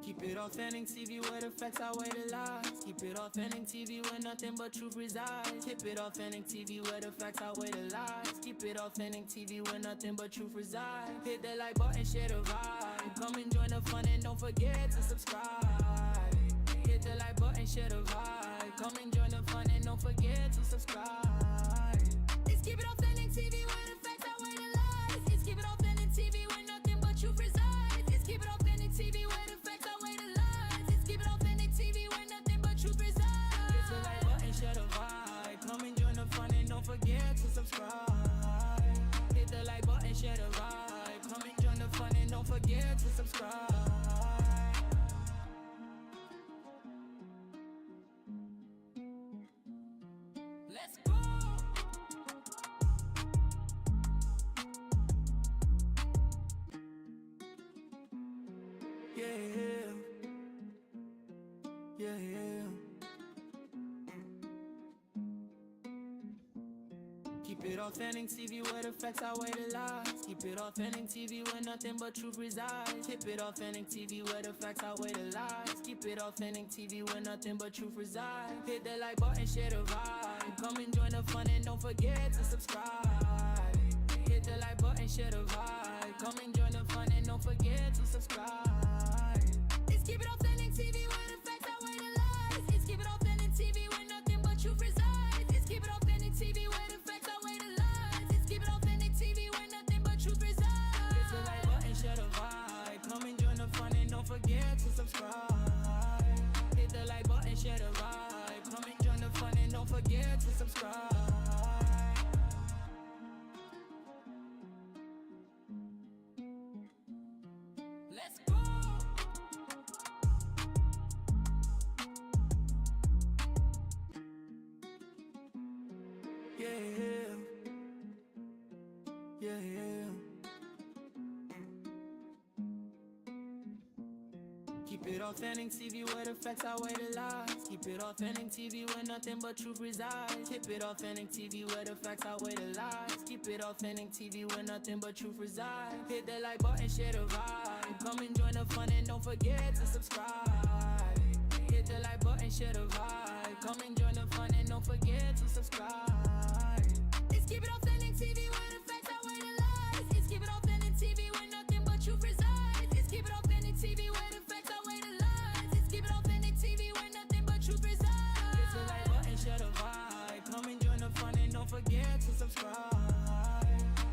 Keep it authentic TV where the facts outweigh the lies. Keep it authentic TV where nothing but truth resides. Keep it authentic TV where the facts outweigh the lies. Keep it authentic TV where nothing but truth resides. Hit that like button, share the vibe. Come and join the fun and don't forget to subscribe. Hit the like button, share the vibe. Come and join the fun and don't forget to subscribe. It's Keep It Authentic TV where the facts outweigh the lies. It's Keep It Authentic TV where nothing but truth resides. It's Keep It Authentic TV where the facts outweigh the lies. It's Keep It Authentic TV where nothing but truth resides. Hit the like button, share the vibe. Come and join the fun and don't forget to subscribe. Hit the like button, share the vibe. Come and join the fun and don't forget to subscribe. Let's go! Yeah, yeah, yeah. Keep it authentic TV where the facts outweigh the lies. Keep it authentic TV where nothing but truth resides. Keep it authentic TV where the facts outweigh the lies. Keep it authentic TV where nothing but truth resides. Hit that like button, share the vibe. Come and join the fun and don't forget to subscribe. Hit the like button, share the vibe. Come and join the fun and don't forget to subscribe. It's Keep It Authentic TV where the facts outweigh the lies. It's Keep It Authentic TV where nothing but truth resides. It's Keep It Authentic TV where the facts outweigh the lies. It's Keep It Authentic TV where nothing but truth resides. Hit the like button, share the vibe. Come and join the fun and don't forget to subscribe. Hit the like button, share the vibe. Come and join the fun and don't forget to subscribe. Let's go! Yeah, yeah, yeah. Keep it authentic TV where the facts outweigh the lies. Keep it authentic TV where nothing but truth resides. Keep it authentic TV where the facts outweigh the lies. Keep it authentic TV where nothing but truth resides. Hit that like button, share the vibe. Come and join the fun and don't forget to subscribe. Hit the like button, share the vibe. Come and join the fun and don't forget to subscribe. It's Keep It Authentic TV where the facts outweigh the lies. It's Keep It Authentic TV where nothing but truth resides. It's Keep It Authentic TV where the facts outweigh the lies. It's Keep It Authentic TV where nothing but truth resides. Hit the like button, share the vibe. Come and join the fun and don't forget to subscribe.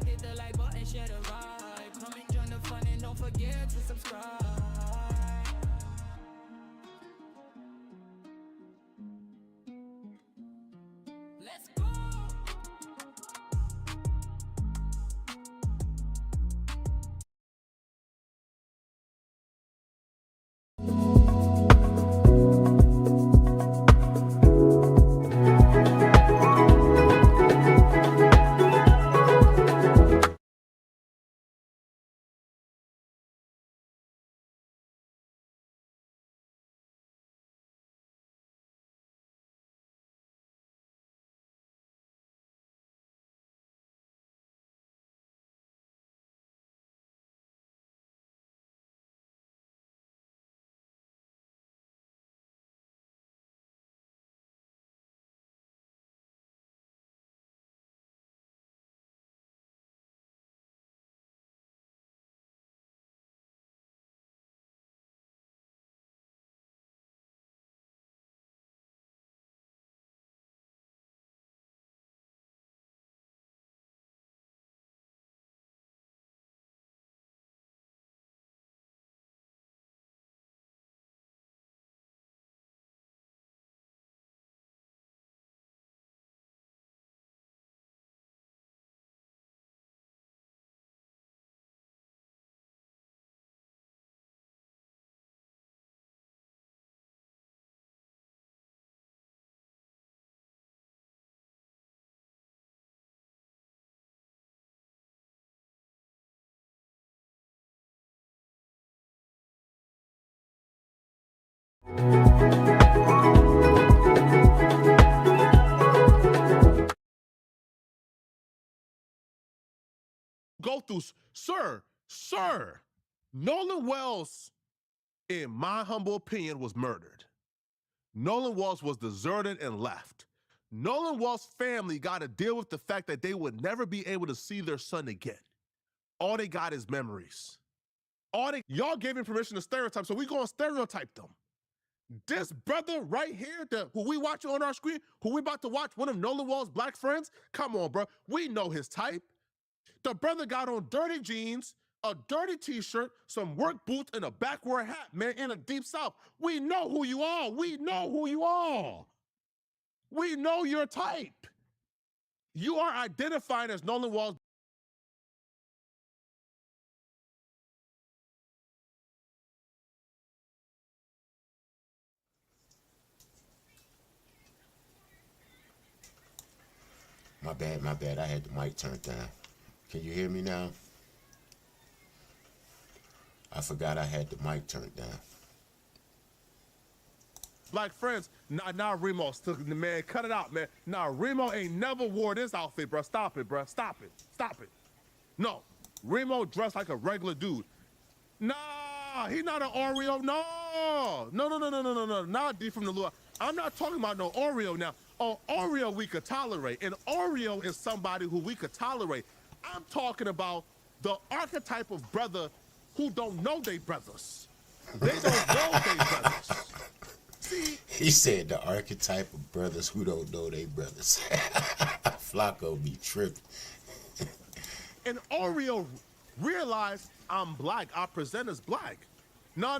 Hit the like button, share the vibe. Come and join the fun and don't forget to subscribe. Let's go! Go through, sir, Nolan Wells in my humble opinion, was murdered. Nolan Wells was deserted and left. Nolan Wells' family got to deal with the fact that they would never be able to see their son again. All they got is memories. Y'all gave him permission to stereotype, so we gonna stereotype them. This brother right here, who we watching on our screen, who we about to watch, one of Nolan Wells' black friends, come on, bro. We know his type. The brother got on dirty jeans, a dirty t-shirt, some work boots, and a backward hat, man, in the deep south. We know who you are. We know who you are. We know your type. You are identifying as Nolan Wells. My bad. I had the mic turned down. Can you hear me now? I forgot I had the mic turned down. Black friends, nah, Remo, man, cut it out, man. Nah, Remo ain't never wore this outfit, bro. Stop it, bro. Stop it. No, Remo dressed like a regular dude. Nah, he not an Oreo. No. Not D from the Lord. I'm not talking about no Oreo now. Oh, Oreo we could tolerate. And Oreo is somebody who we could tolerate. I'm talking about the archetype of brother who don't know they brothers. They don't know they brothers. See? He said the archetype of brothers who don't know they brothers. Flacco be tripping. And Oreo realized I'm black. I present as black. No.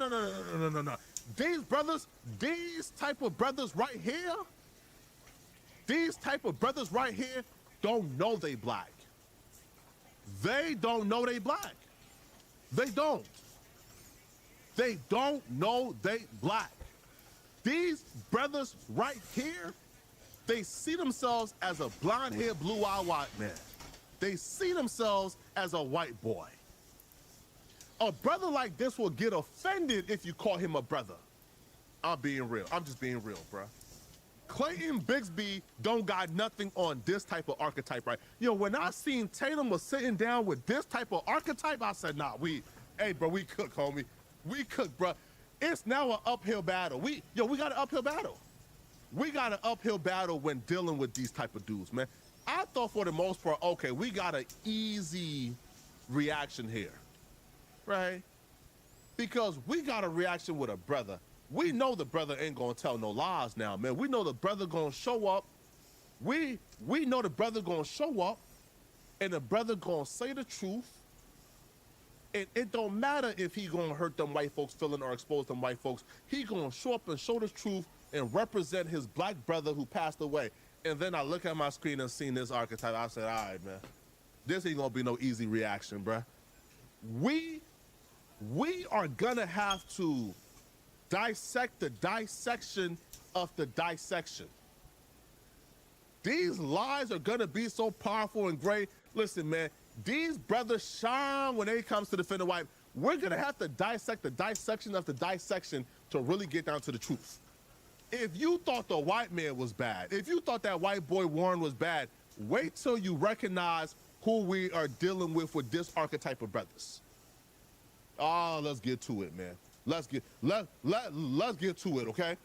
These brothers, these type of brothers right here, don't know they black. They don't know they black. They don't. They don't know they black. These brothers right here, they see themselves as a blonde-haired, blue-eyed white man. They see themselves as a white boy. A brother like this will get offended if you call him a brother. I'm being real. I'm just being real, bruh. Clayton Bigsby don't got nothing on this type of archetype, right? When I seen Tatum was sitting down with this type of archetype, I said, nah, hey, bro, we cook, homie. We cook, bro. It's now an uphill battle. We got an uphill battle. We got an uphill battle when dealing with these type of dudes, man. I thought for the most part, okay, we got an easy reaction here, right? Because we got a reaction with a brother. We know the brother ain't gonna tell no lies now, man. We know the brother gonna show up. We know the brother gonna show up, and the brother gonna say the truth. And it don't matter if he gonna hurt them white folks' feeling or expose them white folks. He gonna show up and show the truth and represent his black brother who passed away. And then I look at my screen and seen this archetype. I said, all right, man, this ain't gonna be no easy reaction, bruh. We are gonna have to dissect the dissection of the dissection. These lies are gonna be so powerful and great. Listen, man, these brothers shine when it comes to defending white. We're gonna have to dissect the dissection of the dissection to really get down to the truth. If you thought the white man was bad, if you thought that white boy Warren was bad, wait till you recognize who we are dealing with this archetype of brothers. Let's get to it, man. Let's get to it, okay?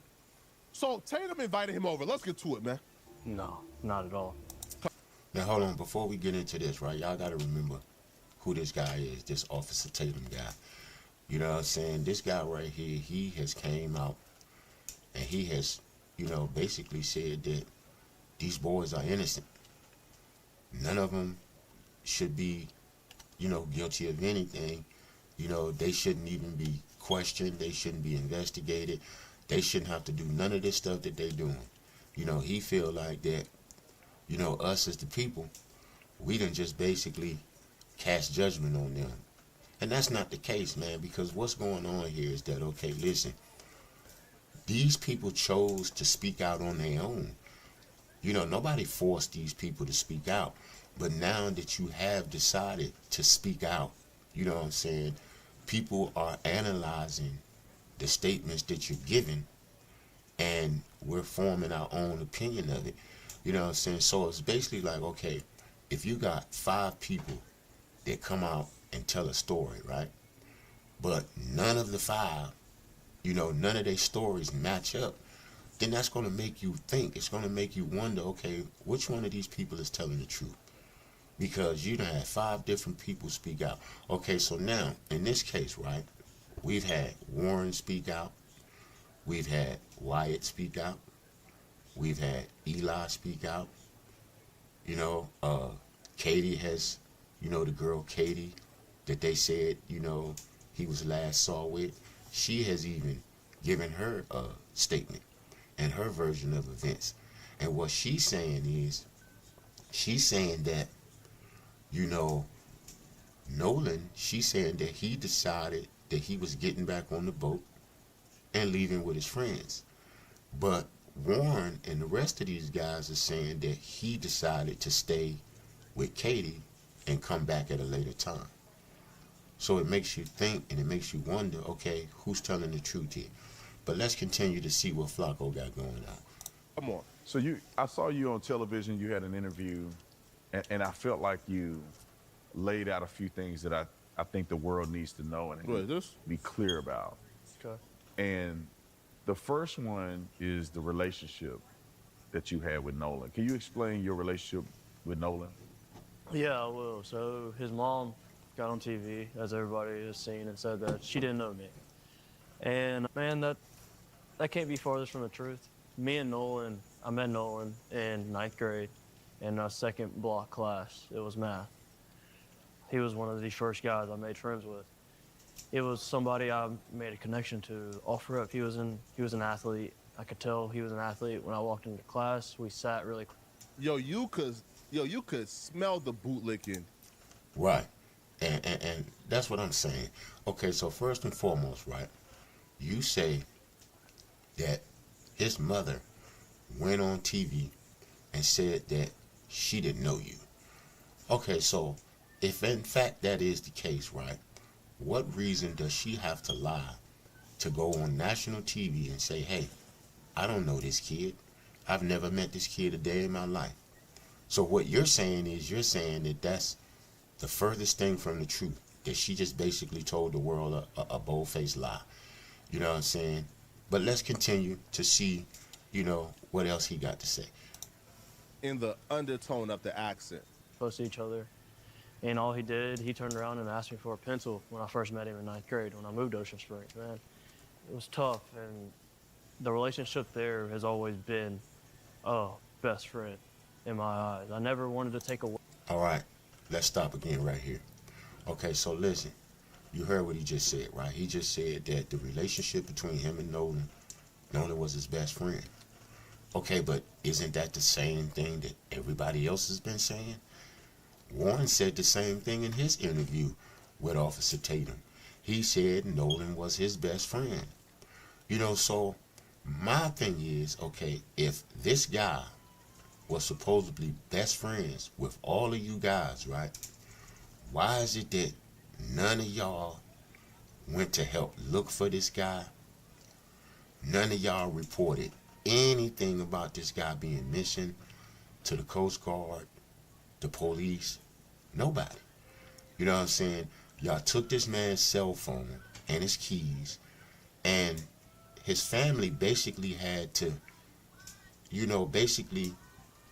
So Tatum invited him over. Let's get to it, man. No, not at all. Now, hold on. Before we get into this, right, y'all got to remember who this guy is, this Officer Tatum guy. You know what I'm saying? This guy right here, he has came out and he has, basically said that these boys are innocent. None of them should be, guilty of anything. They shouldn't even be questioned. They shouldn't be investigated. They shouldn't have to do none of this stuff that they're doing. He feel like that, us as the people, we done just basically cast judgment on them. And that's not the case, man, because what's going on here is that, okay, listen, these people chose to speak out on their own. Nobody forced these people to speak out. But now that you have decided to speak out, you know what I'm saying, people are analyzing the statements that you're giving, and we're forming our own opinion of it. You know what I'm saying? So it's basically like, okay, if you got 5 people that come out and tell a story, right? But none of the 5 none of their stories match up, then that's going to make you think. It's going to make you wonder, okay, which one of these people is telling the truth? Because you done had 5 different people speak out. Okay, so now, in this case, right, we've had Warren speak out. We've had Wyatt speak out. We've had Eli speak out. Katie has, the girl Katie that they said, he was last saw with. She has even given her a statement and her version of events. And what she's saying is, she's saying that, Nolan, she's saying that he decided that he was getting back on the boat and leaving with his friends. But Warren and the rest of these guys are saying that he decided to stay with Katie and come back at a later time. So it makes you think and it makes you wonder, okay, who's telling the truth here? But let's continue to see what Flacco got going on. Come on. So I saw you on television, you had an interview, and I felt like you laid out a few things that I think the world needs to know and be clear about. Okay. And the first one is the relationship that you had with Nolan. Can you explain your relationship with Nolan? Yeah, I will. So his mom got on TV, as everybody has seen, and said that she didn't know me. And man, that can't be farthest from the truth. Me and Nolan, I met Nolan in 9th grade in a second block class. It was math. He was one of the first guys I made friends with. It was somebody I made a connection to off rip. He was an athlete. I could tell he was an athlete when I walked into class. We sat really. You could smell the bootlicking. Right. And that's what I'm saying. Okay, so first and foremost, right, you say that his mother went on TV and said that she didn't know you. Okay, so if in fact that is the case, right, what reason does she have to lie to go on national TV and say, hey, I don't know this kid. I've never met this kid a day in my life. So what you're saying is that that's the furthest thing from the truth, that she just basically told the world a bold-faced lie. You know what I'm saying? But let's continue to see, what else he got to say. In the undertone of the accent. Close to each other. And all he did, he turned around and asked me for a pencil when I first met him in 9th grade when I moved to Ocean Springs, man. It was tough, and the relationship there has always been, best friend in my eyes. I never wanted to take away. All right, let's stop again right here. Okay, so listen, you heard what he just said, right? He just said that the relationship between him and Nolan was his best friend. Okay, but isn't that the same thing that everybody else has been saying? Warren said the same thing in his interview with Officer Tatum. He said Nolan was his best friend. So my thing is, okay, if this guy was supposedly best friends with all of you guys, right? Why is it that none of y'all went to help look for this guy? None of y'all reported anything about this guy being missing to the Coast Guard, the police, nobody. You know what I'm saying? Y'all took this man's cell phone and his keys, and his family basically had to,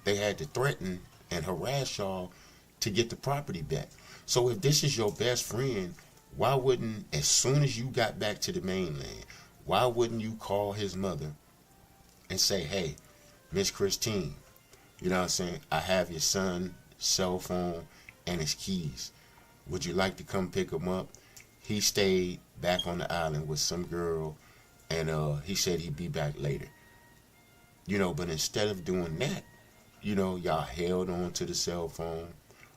they had to threaten and harass y'all to get the property back. So if this is your best friend, why wouldn't, as soon as you got back to the mainland, why wouldn't you call his mother and say, hey, Miss Christine, you know what I'm saying, I have your son's cell phone and his keys. Would you like to come pick him up? He stayed back on the island with some girl, and he said he'd be back later. But instead of doing that, y'all held on to the cell phone.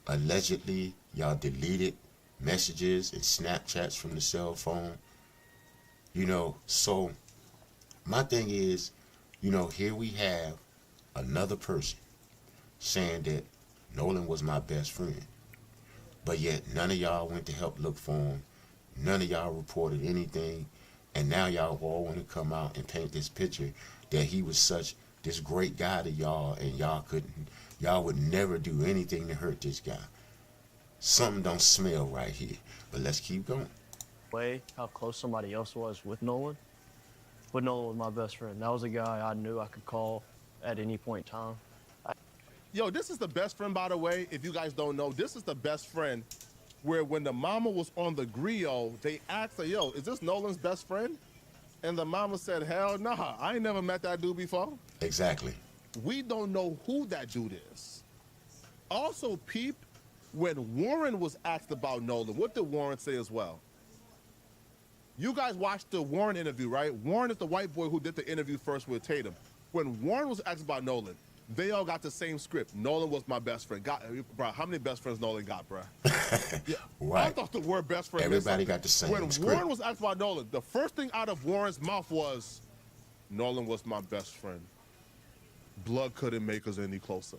Allegedly, y'all deleted messages and Snapchats from the cell phone. So my thing is, here we have another person saying that Nolan was my best friend. But yet none of y'all went to help look for him. None of y'all reported anything. And now y'all all want to come out and paint this picture that he was this great guy to y'all, and y'all would never do anything to hurt this guy. Something don't smell right here. But let's keep going. How close somebody else was with Nolan. But Nolan was my best friend. That was a guy I knew I could call at any point in time. Yo, this is the best friend, by the way. If you guys don't know, this is the best friend where when the mama was on the griot, they asked her, yo, is this Nolan's best friend? And the mama said, hell nah, I ain't never met that dude before. Exactly. We don't know who that dude is. Also, peep, when Warren was asked about Nolan, what did Warren say as well? You guys watched the Warren interview, right? Warren is the white boy who did the interview first with Tatum. When Warren was asked about Nolan, they all got the same script. Nolan was my best friend. Bro, how many best friends Nolan got, bro? Yeah, Right. I thought the word best friend. Everybody got the same When script. Warren was asked about Nolan, the first thing out of Warren's mouth was, Nolan was my best friend. Blood couldn't make us any closer.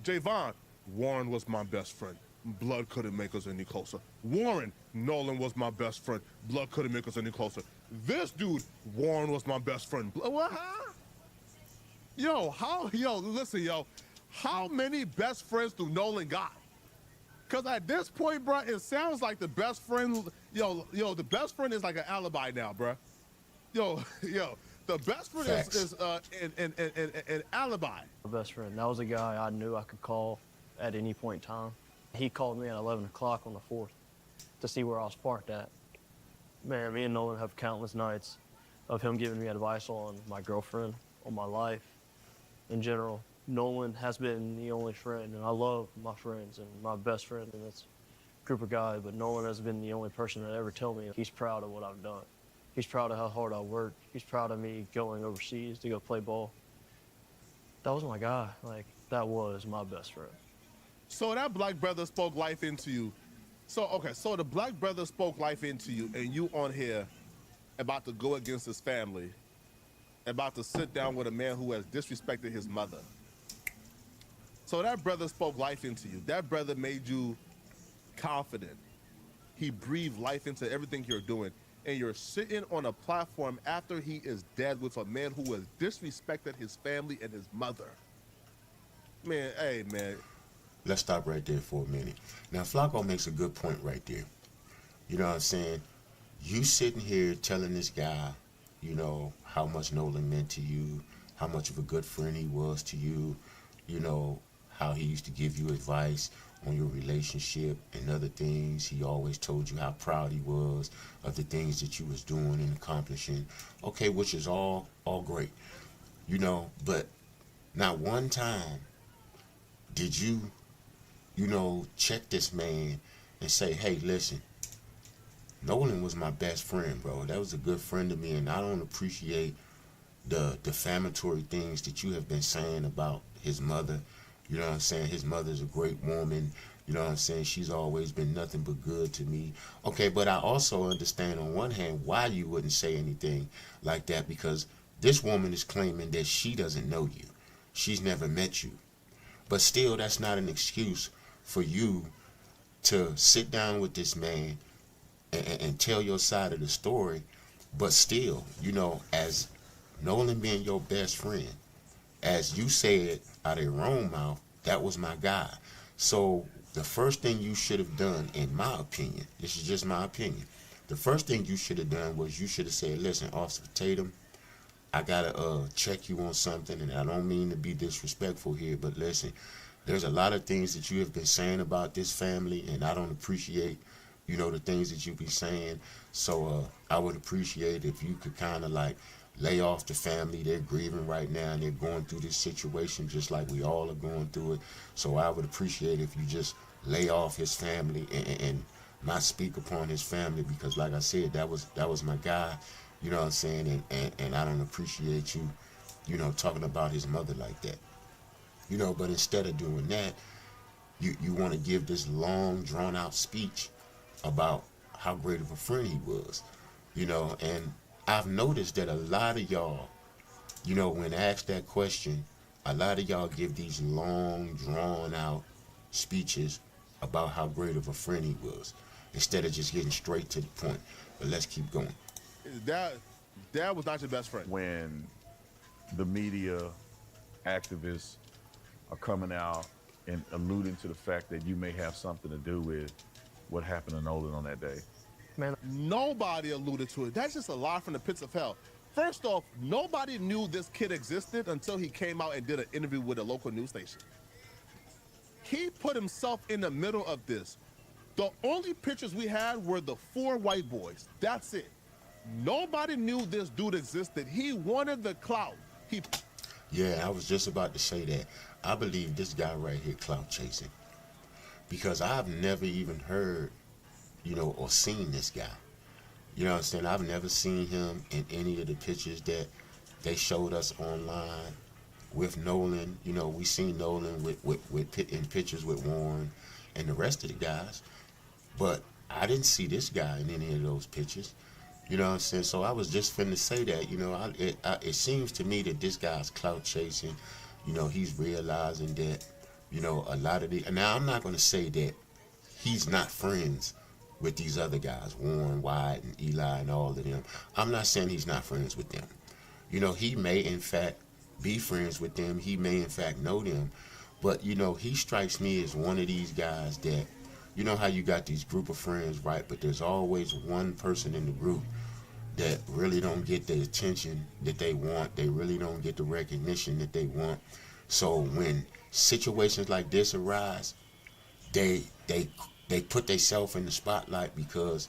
Javon, Warren was my best friend. Blood couldn't make us any closer. Warren, Nolan was my best friend. Blood couldn't make us any closer. This dude, Warren was my best friend. What? Huh? Listen, how many best friends do Nolan got? Because at this point, bro, it sounds like the best friend, the best friend is like an alibi now, bro. The best friend is an alibi. My best friend. That was a guy I knew I could call at any point in time. He called me at 11 o'clock on the 4th to see where I was parked at. Man, me and Nolan have countless nights of him giving me advice on my girlfriend, on my life in general. Nolan has been the only friend, and I love my friends and my best friend in this group of guys, but Nolan has been the only person that ever tell me he's proud of what I've done. He's proud of how hard I worked. He's proud of me going overseas to go play ball. That was my guy. That was my best friend. So that black brother spoke life into you. So the black brother spoke life into you, and you on here about to go against his family, about to sit down with a man who has disrespected his mother. So that brother spoke life into you. That brother made you confident. He breathed life into everything you're doing. And you're sitting on a platform after he is dead with a man who has disrespected his family and his mother. Man, hey, man. Let's stop right there for a minute. Now, Flacco makes a good point right there. You know what I'm saying? You sitting here telling this guy, how much Nolan meant to you, how much of a good friend he was to you, how he used to give you advice on your relationship and other things. He always told you how proud he was of the things that you was doing and accomplishing. Okay, which is all great. But not one time did you, check this man and say, hey, listen, Nolan was my best friend, bro. That was a good friend to me, and I don't appreciate the defamatory things that you have been saying about his mother. You know what I'm saying? His mother's a great woman. You know what I'm saying? She's always been nothing but good to me. Okay, but I also understand on one hand why you wouldn't say anything like that, because this woman is claiming that she doesn't know you. She's never met you. But still, that's not an excuse for you to sit down with this man and tell your side of the story. But still, as Nolan being your best friend, as you said out of your own mouth, that was my guy. So the first thing you should have done, in my opinion, this is just my opinion, the first thing you should have done was you should have said, listen, Officer Tatum, I gotta check you on something, and I don't mean to be disrespectful here, but listen, there's a lot of things that you have been saying about this family, and I don't appreciate, the things that you be saying. So I would appreciate if you could kind of lay off the family. They're grieving right now, and they're going through this situation just like we all are going through it. So I would appreciate if you just lay off his family and not speak upon his family, because like I said, that was my guy. You know what I'm saying? And I don't appreciate you, talking about his mother like that. But instead of doing that, you want to give this long, drawn-out speech about how great of a friend he was. And I've noticed that a lot of y'all, when asked that question, a lot of y'all give these long, drawn-out speeches about how great of a friend he was, instead of just getting straight to the point. But let's keep going. Dad was not your best friend. When the media activists are coming out and alluding to the fact that you may have something to do with what happened to Nolan on that day. Man, nobody alluded to it. That's just a lie from the pits of hell. First off, nobody knew this kid existed until he came out and did an interview with a local news station. He put himself in the middle of this. The only pictures we had were the 4 white boys. That's it. Nobody knew this dude existed. He wanted the clout. Yeah, I was just about to say that. I believe this guy right here clout chasing. Because I've never even heard, you know, or seen this guy. You know what I'm saying? I've never seen him in any of the pictures that they showed us online with Nolan. You know, we seen Nolan in pictures with Warren and the rest of the guys. But I didn't see this guy in any of those pictures. You know what I'm saying? So I was just finna say that, you know, it seems to me that this guy's clout chasing. You know, he's realizing that, you know, a lot of the... Now, I'm not going to say that he's not friends with these other guys, Warren, Wyatt, and Eli, and all of them. I'm not saying he's not friends with them. You know, he may, in fact, be friends with them. He may, in fact, know them. But, you know, he strikes me as one of these guys that, you know how you got these group of friends, right? But there's always one person in the group that really don't get the attention that they want. They really don't get the recognition that they want. So when situations like this arise, they put themselves in the spotlight because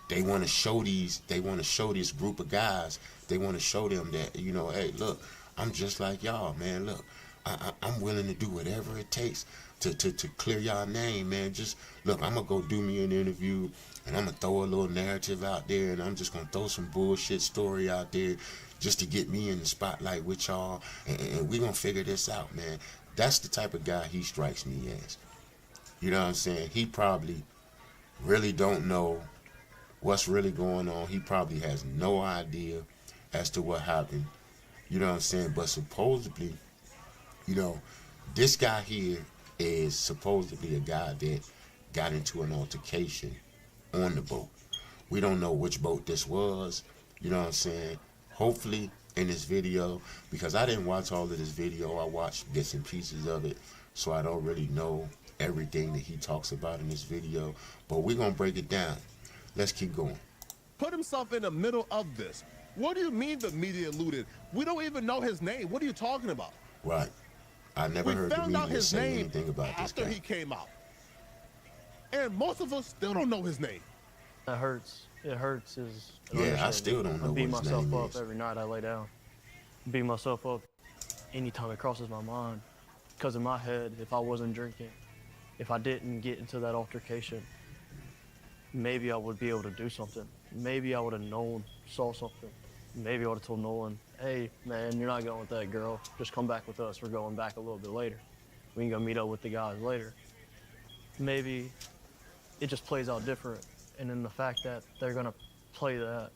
they want to show this group of guys, they want to show them that, you know, hey, look, I'm just like y'all, man. Look, I'm willing to do whatever it takes to clear y'all name, man. Just look, I'm gonna go do me an interview, and I'm gonna throw a little narrative out there, and I'm just gonna throw some bullshit story out there just to get me in the spotlight with y'all, and we gonna figure this out, man. That's the type of guy he strikes me as. You know what I'm saying? He probably really don't know what's really going on. He probably has no idea as to what happened. You know what I'm saying? But supposedly, you know, this guy here is supposedly a guy that got into an altercation on the boat. We don't know which boat this was. You know what I'm saying? Hopefully in this video, because I didn't watch all of this video. I watched bits and pieces of it, so I don't really know everything that he talks about in this video. But we're going to break it down. Let's keep going. Put himself in the middle of this. What do you mean the media alluded? We don't even know his name. What are you talking about? Right. I never heard the media say anything about this guy. After he came out. And most of us still don't know his name. That hurts. It hurts. Yeah, I still don't know what his name is. I beat myself up every night I lay down. Beat myself up anytime it crosses my mind. Because in my head, if I wasn't drinking, if I didn't get into that altercation, maybe I would be able to do something. Maybe I would have saw something. Maybe I would have told Nolan, hey, man, you're not going with that girl. Just come back with us. We're going back a little bit later. We can go meet up with the guys later. Maybe it just plays out different. And then the fact that they're going to play that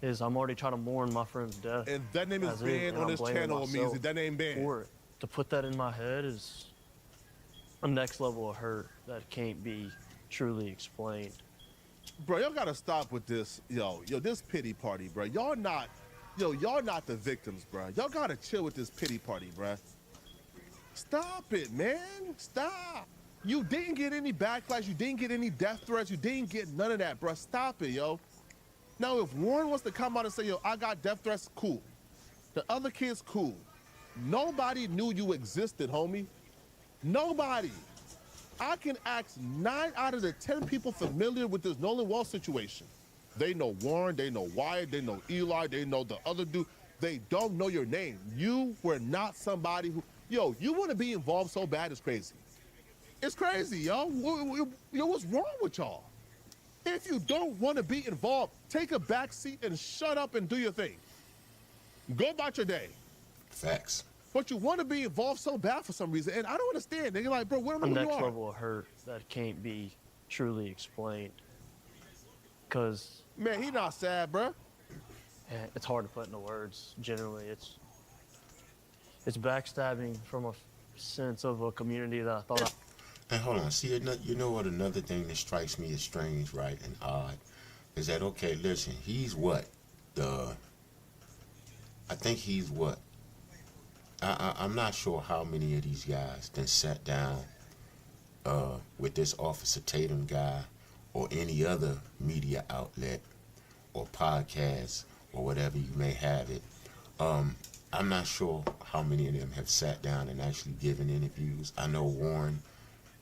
is I'm already trying to mourn my friend's death. And that name is banned on this channel, means that name banned. For it. To put that in my head is a next level of hurt that can't be truly explained. Bro, y'all gotta stop with this, yo, this pity party, bro. Y'all not the victims, bro. Y'all gotta chill with this pity party, bro. Stop it, man. Stop. You didn't get any backlash. You didn't get any death threats. You didn't get none of that, bro. Stop it, yo. Now, if Warren wants to come out and say, yo, I got death threats, cool. The other kids, cool. Nobody knew you existed, homie. Nobody. I can ask 9 out of the 10 people familiar with this Nolan Wells situation. They know Warren, they know Wyatt, they know Eli, they know the other dude. They don't know your name. You were not somebody who, yo, you want to be involved so bad, it's crazy. It's crazy, yo. What's wrong with y'all? If you don't want to be involved, take a back seat and shut up and do your thing. Go about your day. Facts. But you want to be involved so bad for some reason, and I don't understand. They're like, bro, what am I doing? Next level of hurt that can't be truly explained. Cause man, he not sad, bro. It's hard to put into words. Generally, it's backstabbing from a sense of a community that I thought. And hold on, see, you know what? Another thing that strikes me as strange, right, and odd, is that okay? Listen, he's what? I think he's what? I'm not sure how many of these guys then sat down with this Officer Tatum guy or any other media outlet or podcast or whatever you may have it. I'm not sure how many of them have sat down and actually given interviews. I know Warren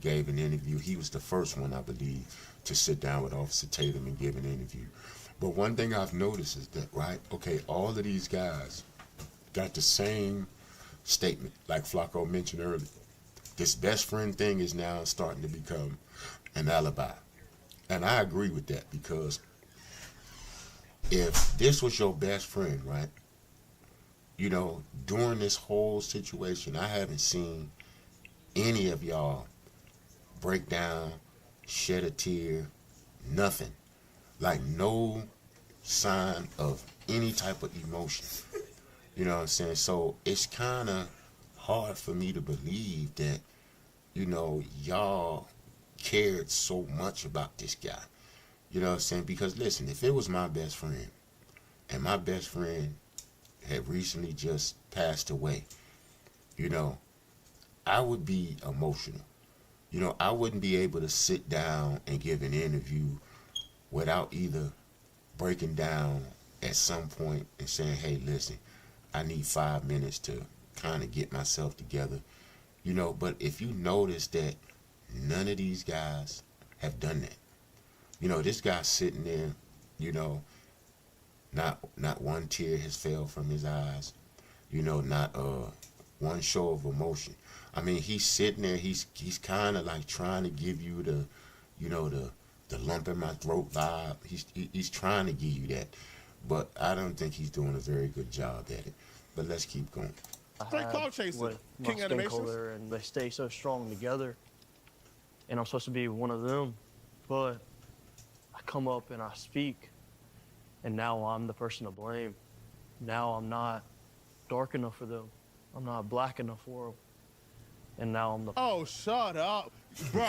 gave an interview. He was the first one, I believe, to sit down with Officer Tatum and give an interview. But one thing I've noticed is that, right, okay, all of these guys got the same statement, like Flacco mentioned earlier. This best friend thing is now starting to become an alibi. And I agree with that, because if this was your best friend, right, you know, during this whole situation, I haven't seen any of y'all break down, shed a tear, nothing. Like no sign of any type of emotion. You know what I'm saying? So it's kind of hard for me to believe that, you know, y'all cared so much about this guy. You know what I'm saying? Because listen, if it was my best friend, and my best friend had recently just passed away, you know, I would be emotional. You know, I wouldn't be able to sit down and give an interview without either breaking down at some point and saying, hey, listen, I need 5 minutes to kind of get myself together. You know, but if you notice that none of these guys have done that. You know, this guy's sitting there, you know, not one tear has fell from his eyes. You know, not one show of emotion. I mean, he's sitting there, he's kind of like trying to give you the, you know, the lump in my throat vibe. He's trying to give you that. But I don't think he's doing a very good job at it. But let's keep going. Straight cloud chaser, King Animations. And they stay so strong together. And I'm supposed to be one of them. But I come up and I speak. And now I'm the person to blame. Now I'm not dark enough for them. I'm not black enough for them. And now I'm the... Oh, shut up. Bro,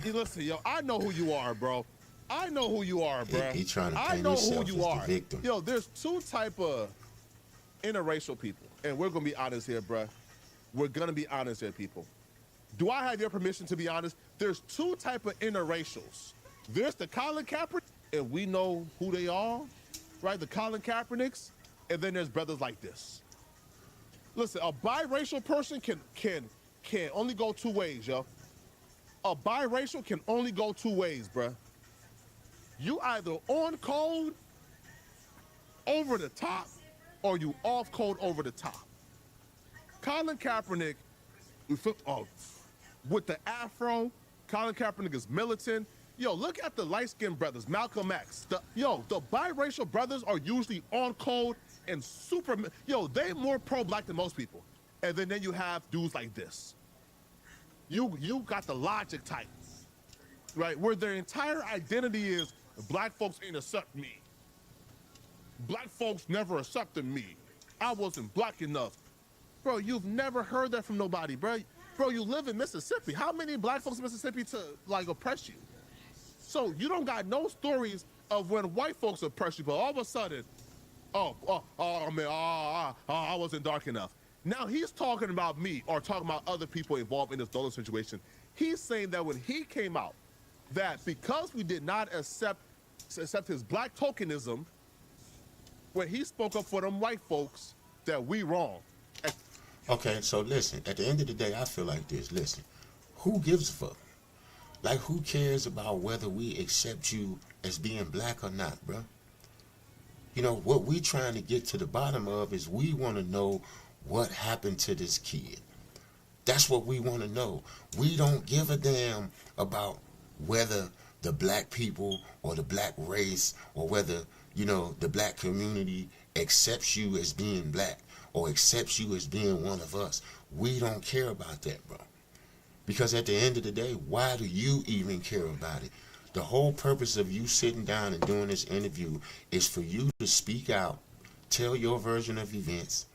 listen, yo, I know who you are, bro. I know who you are, bro. He trying to I paint know himself who you as are. the victim. Yo, there's two type of interracial people. And we're going to be honest here, bro. We're going to be honest here, people. Do I have your permission to be honest? There's two type of interracials. There's the Colin Kaepernick, and we know who they are, right? The Colin Kaepernicks. And then there's brothers like this. Listen, a biracial person can only go two ways, yo. A biracial can only go two ways, bruh. You either on code over the top, or you off code over the top. Colin Kaepernick, with the afro, Colin Kaepernick is militant. Yo, look at the light-skinned brothers, Malcolm X. The biracial brothers are usually on code and super, they more pro-black than most people. And then you have dudes like this. You got the logic type, right? Where their entire identity is black folks ain't accept me. Black folks never accepted me. I wasn't black enough. Bro, you've never heard that from nobody, bro. Bro, you live in Mississippi. How many black folks in Mississippi to like oppress you? So you don't got no stories of when white folks oppress you, but all of a sudden, I wasn't dark enough. Now he's talking about me or talking about other people involved in this Nolan situation. He's saying that when he came out, that because we did not accept his black tokenism, when he spoke up for them white folks, that we wrong. Okay, so listen, at the end of the day, I feel like this. Listen, who gives a fuck? Like, who cares about whether we accept you as being black or not, bro? You know, what we trying to get to the bottom of is we want to know what happened to this kid. That's what we want to know. We don't give a damn about whether the black people or the black race or whether, the black community accepts you as being black or accepts you as being one of us. We don't care about that, bro. Because at the end of the day, why do you even care about it? The whole purpose of you sitting down and doing this interview is for you to speak out, tell your version of events,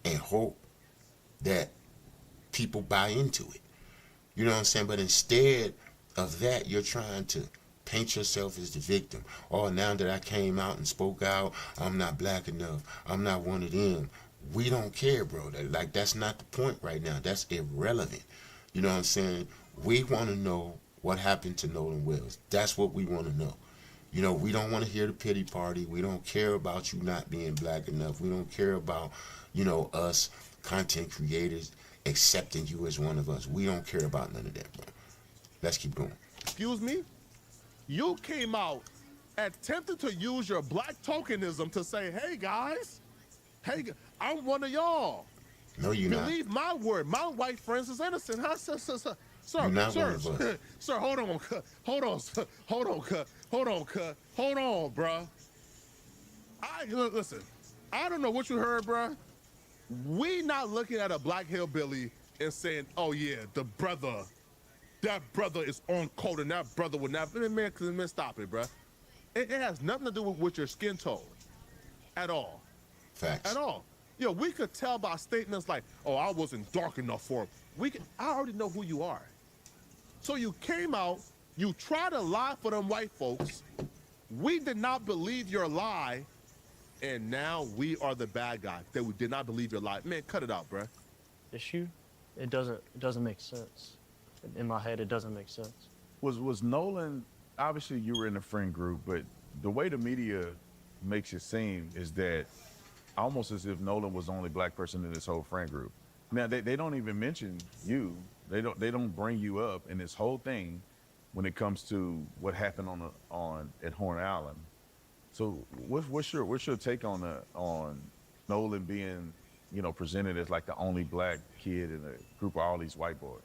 and hope that people buy into it. You know what I'm saying? But instead of that, you're trying to paint yourself as the victim. Oh, now that I came out and spoke out, I'm not black enough. I'm not one of them. We don't care, bro. That's not the point right now. That's irrelevant. You know what I'm saying? We want to know what happened to Nolan Wells. That's what we want to know. You know, we don't want to hear the pity party. We don't care about you not being black enough. We don't care about, you know, us content creators accepting you as one of us. We don't care about none of that, bro. Let's keep going. Excuse me? You came out attempting to use your black tokenism to say, hey, guys, hey, I'm one of y'all. No, you're not. Believe my word. My white friends is innocent, huh? Sir, You're not one of us. Sir, hold on, bruh. Listen, I don't know what you heard, bruh. We not looking at a black hillbilly and saying, oh yeah, that brother is on code and that brother would not, man, stop it, bruh. It has nothing to do with your skin tone at all. Facts. At all. Yo, we could tell by statements like, oh, I wasn't dark enough for him. I already know who you are. So you came out, you tried to lie for them white folks. We did not believe your lie, and now we are the bad guy that we did not believe your lie. Man, cut it out, bruh. Issue? It doesn't make sense. In my head, it doesn't make sense. Was Nolan, obviously you were in a friend group, but the way the media makes it seem is that almost as if Nolan was the only black person in this whole friend group. Now, they don't even mention you. They don't bring you up in this whole thing when it comes to what happened at Horn Island. So what's your take on Nolan being, you know, presented as like the only black kid in a group of all these white boys?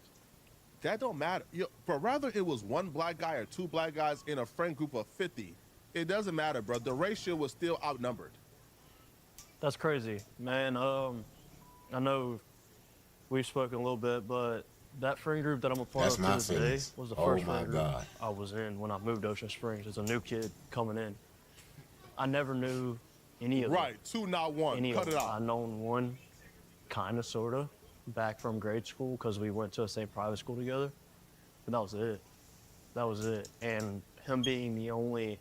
That don't matter. But rather it was one black guy or two black guys in a friend group of 50, it doesn't matter, bro. The ratio was still outnumbered. That's crazy, man. I know we've spoken a little bit, but that friend group that I'm a part of to this day was the first friend group I was in when I moved to Ocean Springs as a new kid coming in. I never knew any of them. Right, two, not one. Cut it out. I known one, kind of, sort of, back from grade school because we went to the same private school together. But that was it. That was it. And him being the only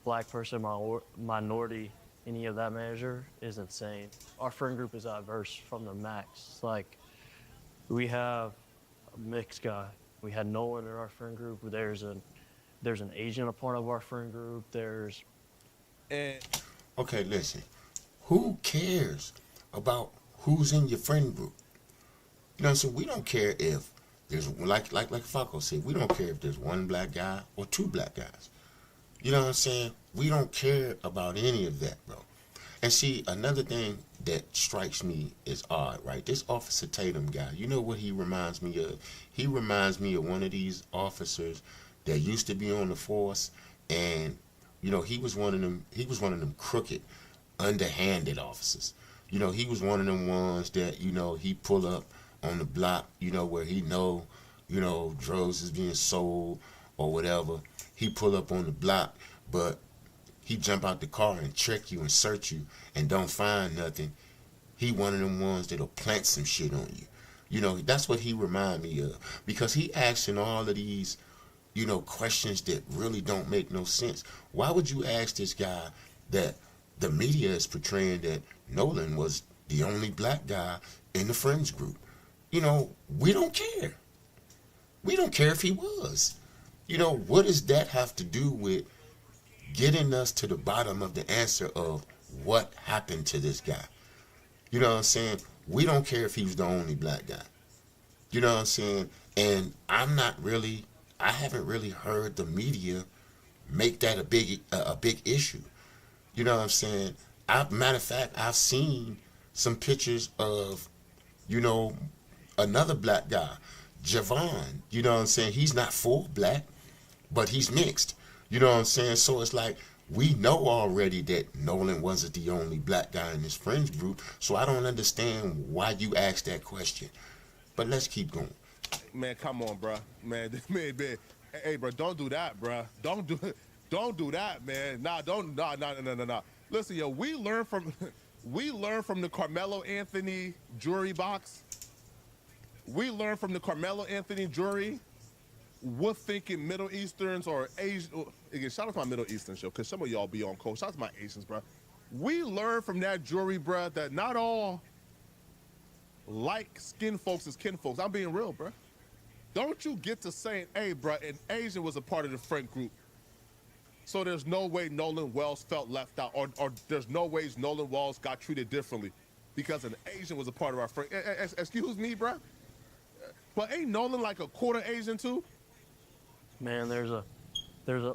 black person, minority, any of that measure is insane. Our friend group is diverse from the max. Like, we have a mixed guy. We had Nolan in our friend group. There's an Asian a part of our friend group. Okay, listen. Who cares about who's in your friend group? You know, so we don't care if there's, like Falco said, we don't care if there's one black guy or two black guys. You know what I'm saying? We don't care about any of that, bro. And see, another thing that strikes me is odd, right? This Officer Tatum guy, you know what he reminds me of? He reminds me of one of these officers that used to be on the force, and you know, he was one of them crooked, underhanded officers. You know, he was one of them ones that, you know, he pull up on the block, you know, where he know, you know, drugs is being sold or whatever. He pull up on the block, but he jump out the car and trick you and search you and don't find nothing. He one of them ones that'll plant some shit on you. You know, that's what he remind me of. Because he asking all of these, you know, questions that really don't make no sense. Why would you ask this guy that the media is portraying that Nolan was the only black guy in the friends group? You know, we don't care. We don't care if he was. You know, what does that have to do with getting us to the bottom of the answer of what happened to this guy? You know what I'm saying? We don't care if he was the only black guy. You know what I'm saying? And I haven't really heard the media make that a big issue. You know what I'm saying? Matter of fact, I've seen some pictures of, you know, another black guy, Javon. You know what I'm saying? He's not full black, but he's mixed. You know what I'm saying? So it's like, we know already that Nolan wasn't the only black guy in his friends group, so I don't understand why you asked that question. But let's keep going. Man, come on, bro. Man, hey, bro, don't do that, bro. Don't do that, man. Nah. Listen, yo, we learn from the Carmelo Anthony jury box. We learn from the Carmelo Anthony jury what thinking Middle Easterns or Asian. Again, shout out to my Middle Eastern show, because some of y'all be on code. Shout out to my Asians, bro. We learn from that jury, bro, that not all like skin folks is kin folks. I'm being real, bro. Don't you get to saying, hey, bro, an Asian was a part of the friend group. So there's no way Nolan Wells felt left out, or there's no ways Nolan Wells got treated differently because an Asian was a part of our friend. Excuse me, bruh. But ain't Nolan like a quarter Asian too? Man, there's a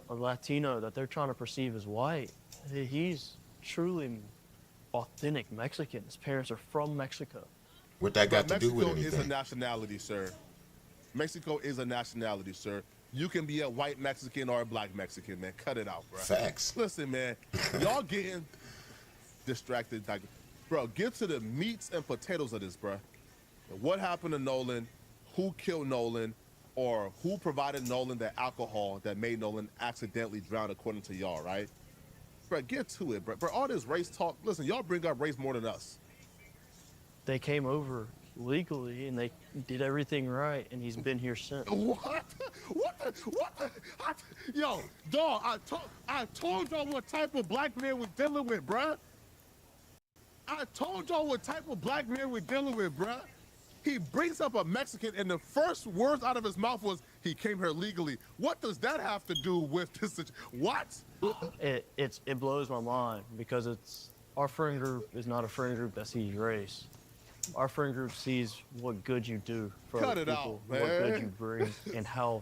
Latino that they're trying to perceive as white. He's truly authentic Mexican. His parents are from Mexico. What that got to do with anything? Mexico is a nationality, sir. Mexico is a nationality, sir. You can be a white Mexican or a black Mexican, man. Cut it out, bro. Facts. Listen, man, y'all getting distracted. Bro, get to the meats and potatoes of this, bro. What happened to Nolan? Who killed Nolan? Or who provided Nolan the alcohol that made Nolan accidentally drown, according to y'all, right? Bro, get to it, bro. Bro, all this race talk, listen, y'all bring up race more than us. They came over legally and they did everything right, and he's been here since. What? Yo, dog, I told y'all what type of black man we're dealing with, bruh. I told y'all what type of black man we're dealing with, bruh. He brings up a Mexican, and the first words out of his mouth was, he came here legally. What does that have to do with this? What? It blows my mind because our friend group is not a friend group that sees race. Our friend group sees what good you do for other people, what good you bring, and how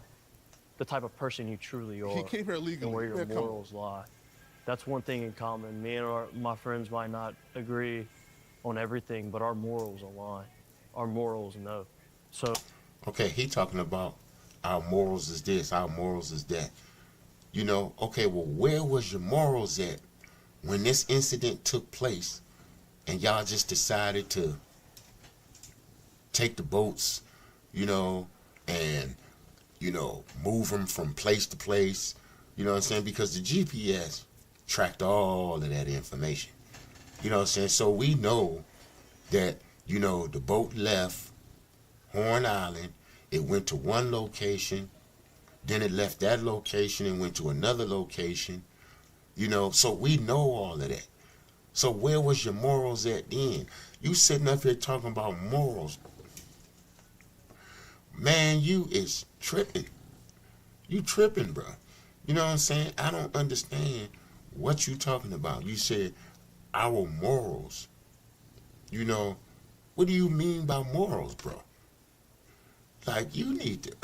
the type of person you truly are. He came here legally. And where your morals lie. That's one thing in common. Me and my friends might not agree on everything, but our morals align. Our morals know. So. Okay, he talking about our morals is this, our morals is that. You know, okay, well, where was your morals at when this incident took place and y'all just decided to take the boats, you know, and, you know, move them from place to place, you know what I'm saying? Because the GPS tracked all of that information. You know what I'm saying? So we know that, you know, the boat left Horn Island, it went to one location, then it left that location and went to another location, you know, so we know all of that. So where was your morals at then? You sitting up here talking about morals. Man, you is tripping. You tripping, bro. You know what I'm saying? I don't understand what you talking about. You said our morals. You know, what do you mean by morals, bro? Like, you need to...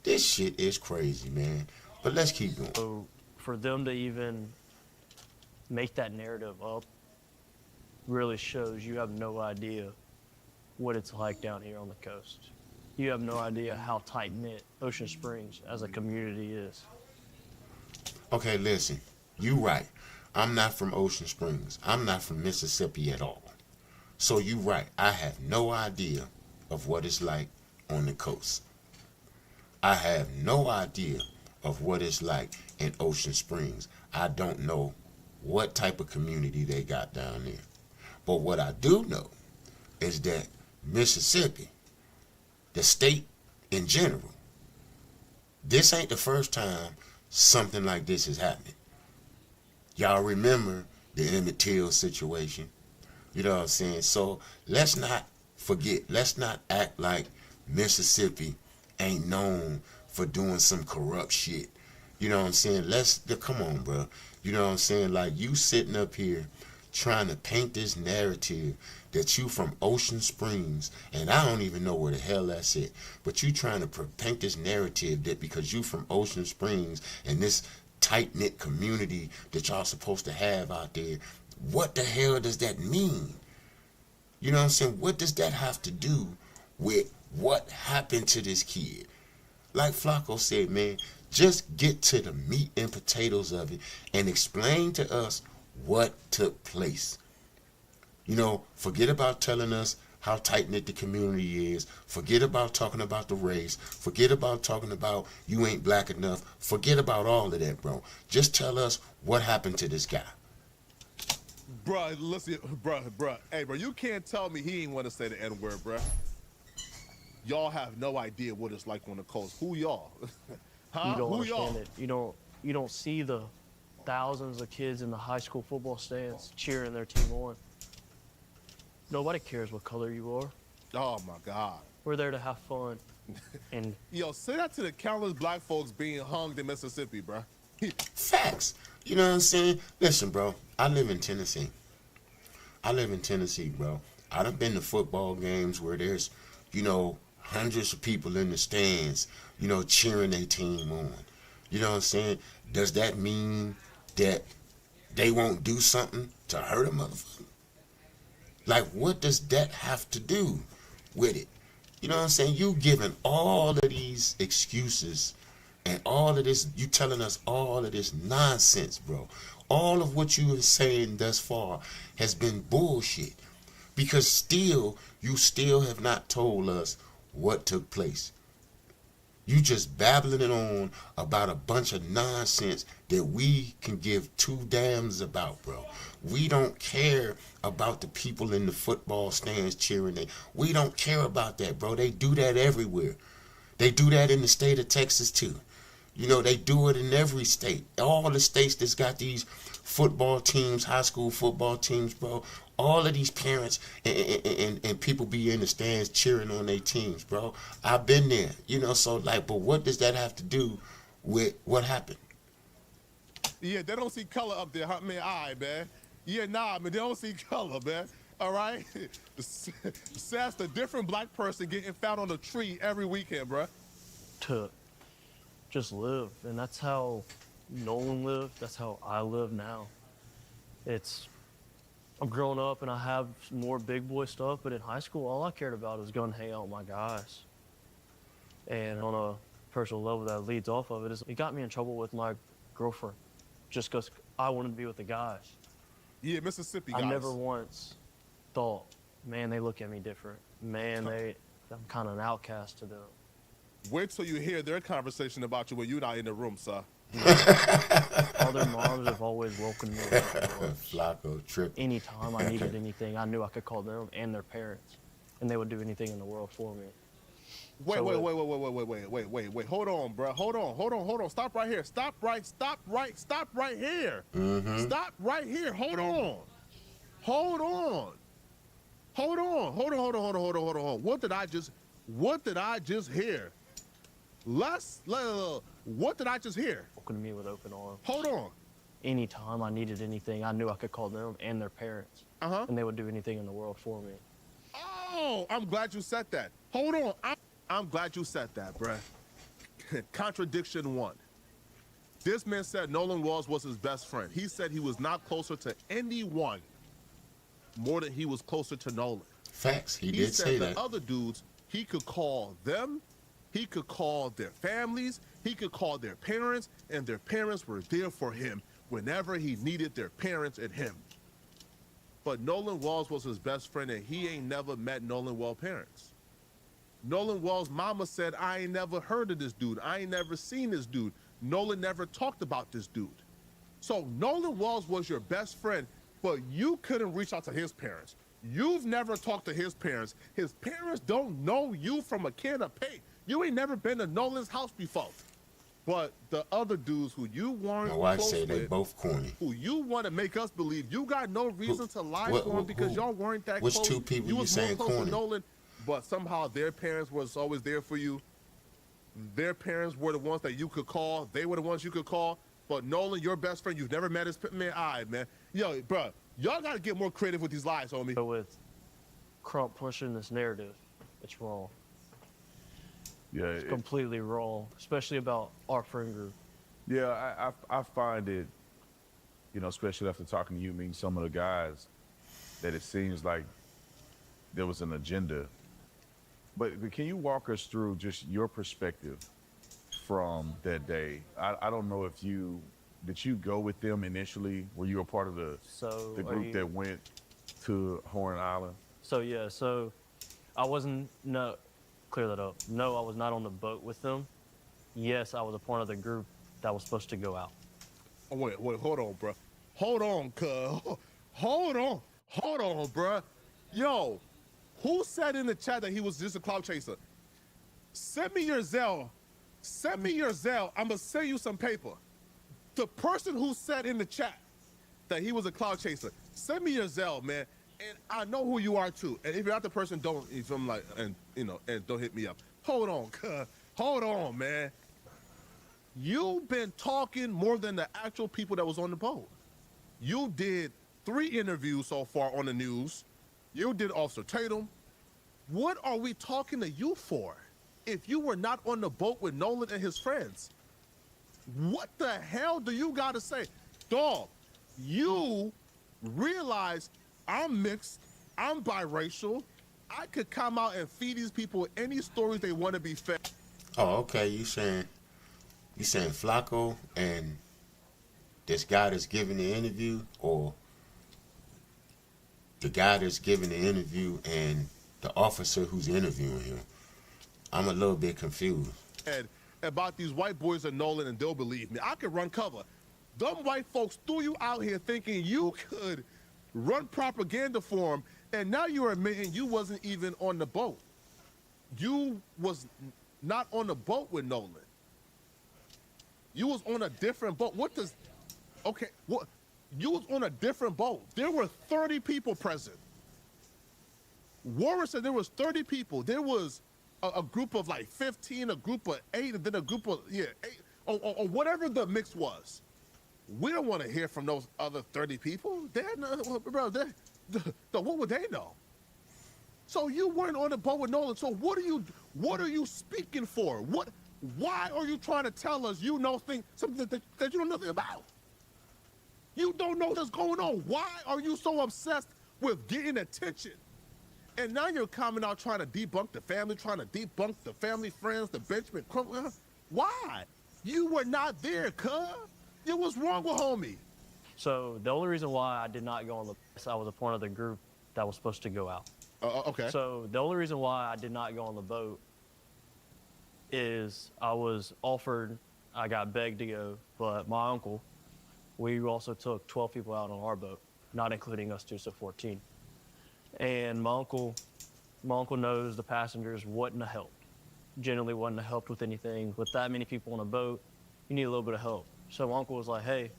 This shit is crazy, man. But let's keep going. So for them to even make that narrative up really shows you have no idea what it's like down here on the coast. You have no idea how tight-knit Ocean Springs as a community is. Okay, listen. You right. I'm not from Ocean Springs. I'm not from Mississippi at all. So you right. I have no idea of what it's like on the coast. I have no idea of what it's like in Ocean Springs. I don't know what type of community they got down there. But what I do know is that Mississippi, the state in general, this ain't the first time something like this is happening. Y'all remember the Emmett Till situation? You know what I'm saying? So let's not forget, let's not act like Mississippi ain't known for doing some corrupt shit. You know what I'm saying? Come on, bro. You know what I'm saying? Like, you sitting up here trying to paint this narrative that you from Ocean Springs, and I don't even know where the hell that's at, but you trying to paint this narrative that because you from Ocean Springs and this tight-knit community that y'all supposed to have out there, what the hell does that mean? You know what I'm saying? What does that have to do with what happened to this kid? Like Flacco said, man, just get to the meat and potatoes of it and explain to us what took place. You know, forget about telling us how tight-knit the community is. Forget about talking about the race. Forget about talking about you ain't black enough. Forget about all of that, bro. Just tell us what happened to this guy. Bruh, listen, bruh. Hey, bro, you can't tell me he ain't want to say the N-word, bruh. Y'all have no idea what it's like on the coast. Who y'all? Huh? You don't Who understand y'all? it. You don't see the thousands of kids in the high school football stands cheering their team on. Nobody cares what color you are. Oh my God. We're there to have fun. And yo, say that to the countless black folks being hung in Mississippi, bruh. Facts. You know what I'm saying? Listen, bro. I live in Tennessee. Bro. I done been to football games where there's, hundreds of people in the stands, cheering their team on. You know what I'm saying? Does that mean that they won't do something to hurt a motherfucker? Like, what does that have to do with it? You know what I'm saying? You giving all of these excuses and all of this, you telling us all of this nonsense, bro. All of what you are saying thus far has been bullshit. Because you still have not told us what took place. You just babbling it on about a bunch of nonsense that we can give two damns about, bro. We don't care about the people in the football stands cheering. We don't care about that, bro. They do that everywhere. They do that in the state of Texas, too. They do it in every state. All the states that's got these football teams, high school football teams, bro. All of these parents and people be in the stands cheering on their teams, bro. I've been there, but what does that have to do with what happened? Yeah, they don't see color up there, huh? Man, all right, man. Yeah, nah, man, they don't see color, man. All right? That's a different black person getting found on a tree every weekend, bro. To just live, and that's how Nolan lived. That's how I live now. I'm growing up and I have more big boy stuff, but in high school, all I cared about was going to hang out with my guys. And on a personal level that leads off of it is it got me in trouble with my girlfriend just because I wanted to be with the guys. Yeah, Mississippi guys. I never once thought, man, they look at me different. Man, I'm kind of an outcast to them. Wait till you hear their conversation about you when you're not in the room, sir. All their moms have always welcomed me. Flacco trip. Anytime I needed anything, I knew I could call them and their parents, and they would do anything in the world for me. Wait. Hold on, bro. Hold on. Stop right here. Stop right here. Mm-hmm. Stop right here. Hold on. What did I just hear? What did I just hear? Welcomed me with open arms. Hold on. Anytime I needed anything, I knew I could call them and their parents. And they would do anything in the world for me. Oh, I'm glad you said that. Hold on. I'm glad you said that, bruh. Contradiction one. This man said Nolan Wells was his best friend. He said he was not closer to anyone more than he was closer to Nolan. Facts. He did say that. He said the other dudes, he could call them, he could call their families, he could call their parents, and their parents were there for him whenever he needed their parents and him. But Nolan Wells was his best friend, and he ain't never met Nolan Wells' parents. Nolan Wells' mama said, I ain't never heard of this dude. I ain't never seen this dude. Nolan never talked about this dude. So Nolan Wells was your best friend, but you couldn't reach out to his parents. You've never talked to his parents. His parents don't know you from a can of paint. You ain't never been to Nolan's house before. But the other dudes who you weren't my wife close said they with, both corny. who you want to make us believe you got no reason to lie for them because y'all weren't that which close. Two people you you was saying more close corny? to Nolan, but somehow their parents was always there for you. Their parents were the ones that you could call. They were the ones you could call. But Nolan, your best friend, you've never met his man. All right, man. Yo, bro, y'all got to get more creative with these lies, homie. But with Crump pushing this narrative, it's wrong. Yeah, it's completely wrong, especially about our friend group. Yeah, I find it, especially after talking to you, meeting some of the guys, that it seems like there was an agenda. But can you walk us through just your perspective from that day? I don't know if did you go with them initially? Were you a part of the group that went to Horn Island? So I wasn't, clear that up. No, I was not on the boat with them. Yes, I was a part of the group that was supposed to go out. Oh, wait, hold on, bro. Hold on, cuz. Hold on, bro. Yo, who said in the chat that he was just a cloud chaser? Send me your Zelle. I'm going to send you some paper. The person who said in the chat that he was a cloud chaser, send me your Zelle, man. And I know who you are, too. And if you're not the person, don't hit me up. Hold on, cuz. Hold on, man. You've been talking more than the actual people that was on the boat. You did 3 interviews so far on the news. You did Officer Tatum. What are we talking to you for? If you were not on the boat with Nolan and his friends, what the hell do you got to say? Dog, you realize I'm mixed, I'm biracial. I could come out and feed these people any stories they want to be fed. Oh, okay. You saying Flacco and this guy that's giving the interview, or the guy that's giving the interview and the officer who's interviewing him? I'm a little bit confused. And about these white boys and Nolan, and they'll believe me. I could run cover. Them white folks threw you out here thinking you could run propaganda for them, and now you're admitting you wasn't even on the boat. You was not on the boat with Nolan. You was on a different boat. What does... Okay, what? You was on a different boat. There were 30 people present. Warren said there was 30 people. There was a group of like 15, a group of 8, and then a group of, 8, or whatever the mix was. We don't want to hear from those other 30 people. They're not, bro, what would they know? So you weren't on the boat with Nolan. So what are you speaking for? Why are you trying to tell us you know something that you know nothing about? You don't know what's going on. Why are you so obsessed with getting attention? And now you're coming out trying to debunk the family, trying to debunk the family, friends, the Benjamin Crump. Why? You were not there, cuz. It was wrong with homie. So the only reason why I did not go on the bus, I was a part of the group that was supposed to go out. Okay. So the only reason why I did not go on the boat is I was offered, I got begged to go, but my uncle, we also took 12 people out on our boat, not including us two, so 14. And my uncle knows the passengers wouldn't have helped. Generally wouldn't have helped with anything. With that many people on a boat, you need a little bit of help. So my uncle was like, hey,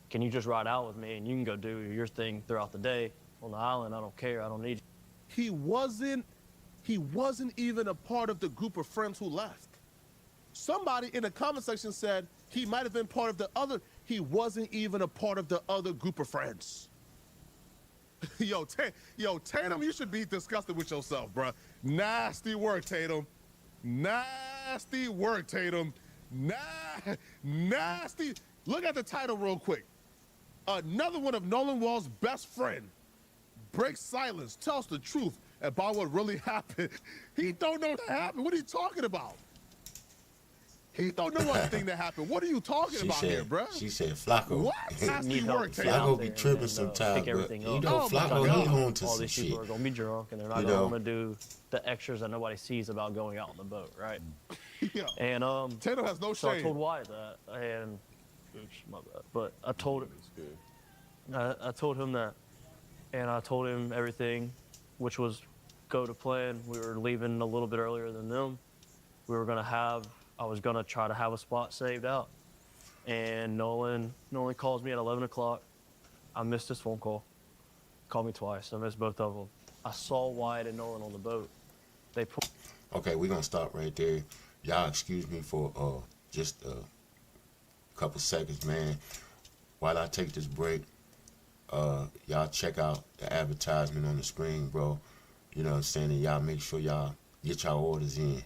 can you just ride out with me and you can go do your thing throughout the day on the island? I don't care. I don't need you. He wasn't even a part of the group of friends who left. Somebody in the comment section said he might have been part of the other. He wasn't even a part of the other group of friends. Yo, Tatum, you should be disgusted with yourself, bro. Nasty work, Tatum. Nasty work, Tatum. Nasty. Look at the title real quick. Another one of Nolan Wells' best friend breaks silence, tells the truth about what really happened. He don't know what happened. What are you talking about? He don't know what thing that happened. What are you talking about here, bro? She said Flacco. What? Nasty work, Tatum. Flacco be tripping sometimes, but you know, Flacco, he on to all some these shit. people are gonna be drunk and they're not gonna do the extras that nobody sees about going out on the boat, right? Yeah. And Tatum has no so shame. I told Wyatt that, and oops, my bad. But I told him that, and I told him everything, which was go to plan. We were leaving a little bit earlier than them. I was gonna try to have a spot saved out, and Nolan calls me at 11 o'clock. I missed his phone call. Called me twice. I missed both of them. I saw Wyatt and Nolan on the boat. Okay, we're gonna stop right there. Y'all excuse me for just a couple seconds, man. While I take this break, y'all check out the advertisement on the screen, bro. You know what I'm saying? And y'all make sure y'all get y'all orders in.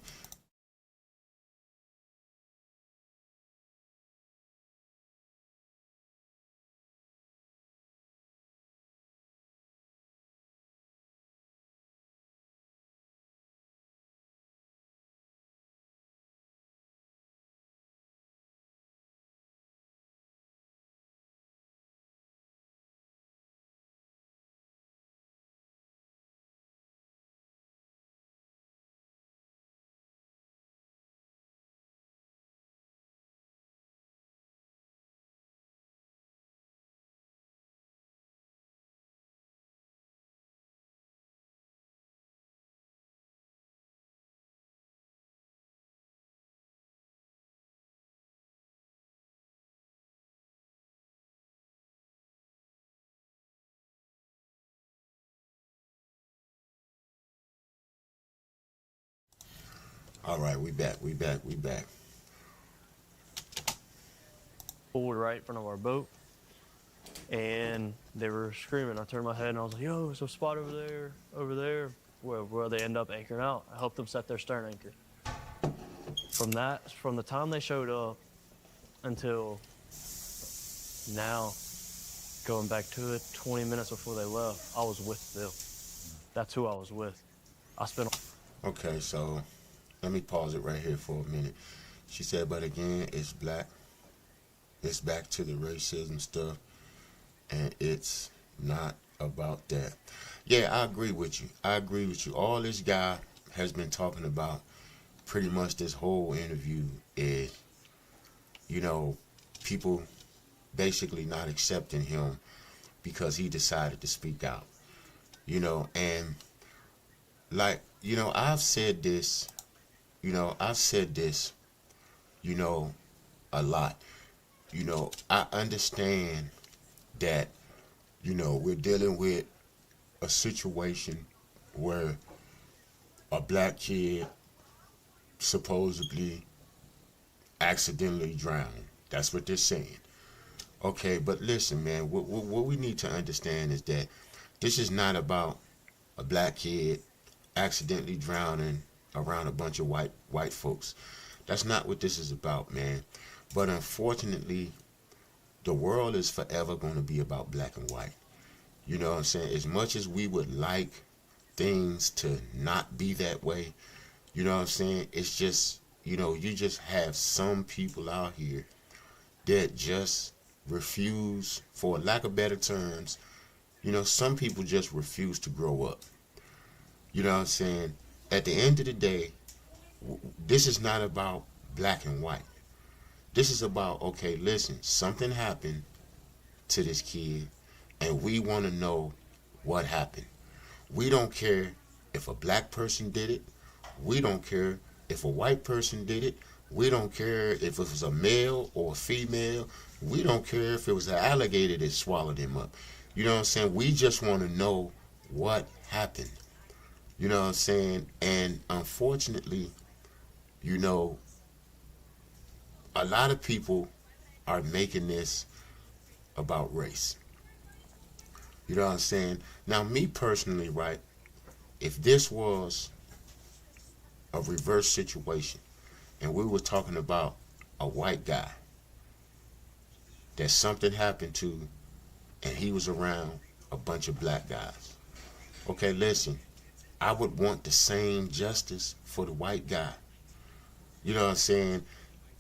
All right, we back. pulled right in front of our boat, and they were screaming. I turned my head and I was like, yo, there's a spot over there, where they end up anchoring out. I helped them set their stern anchor. From the time they showed up until now, going back to it, 20 minutes before they left, I was with Bill. That's who I was with. I spent. Okay, so let me pause it right here for a minute. She said, but again, it's black. It's back to the racism stuff, and it's not about that. Yeah, I agree with you. I agree with you. All this guy has been talking about pretty much this whole interview is, you know, people basically not accepting him because he decided to speak out. You know, and like, you know, I've said this, you know, a lot. You know, I understand that, you know, we're dealing with a situation where a black kid supposedly accidentally drowned. That's what they're saying. Okay, but listen, man, what we need to understand is that this is not about a black kid accidentally drowning around a bunch of white folks. That's not what this is about, man. But unfortunately, the world is forever going to be about black and white. You know what I'm saying? As much as we would like things to not be that way, you know what I'm saying? It's just, you know, you just have some people out here that just refuse, for lack of better terms, you know, some people just refuse to grow up. You know what I'm saying? At the end of the day, this is not about black and white. This is about, okay, listen, something happened to this kid, and we want to know what happened. We don't care if a black person did it. We don't care if a white person did it. We don't care if it was a male or a female. We don't care if it was an alligator that swallowed him up. You know what I'm saying? We just want to know what happened. You know what I'm saying? And unfortunately, you know, a lot of people are making this about race. You know what I'm saying? Now, me personally, right, if this was a reverse situation and we were talking about a white guy that something happened to and he was around a bunch of black guys, okay, listen, I would want the same justice for the white guy. You know what I'm saying?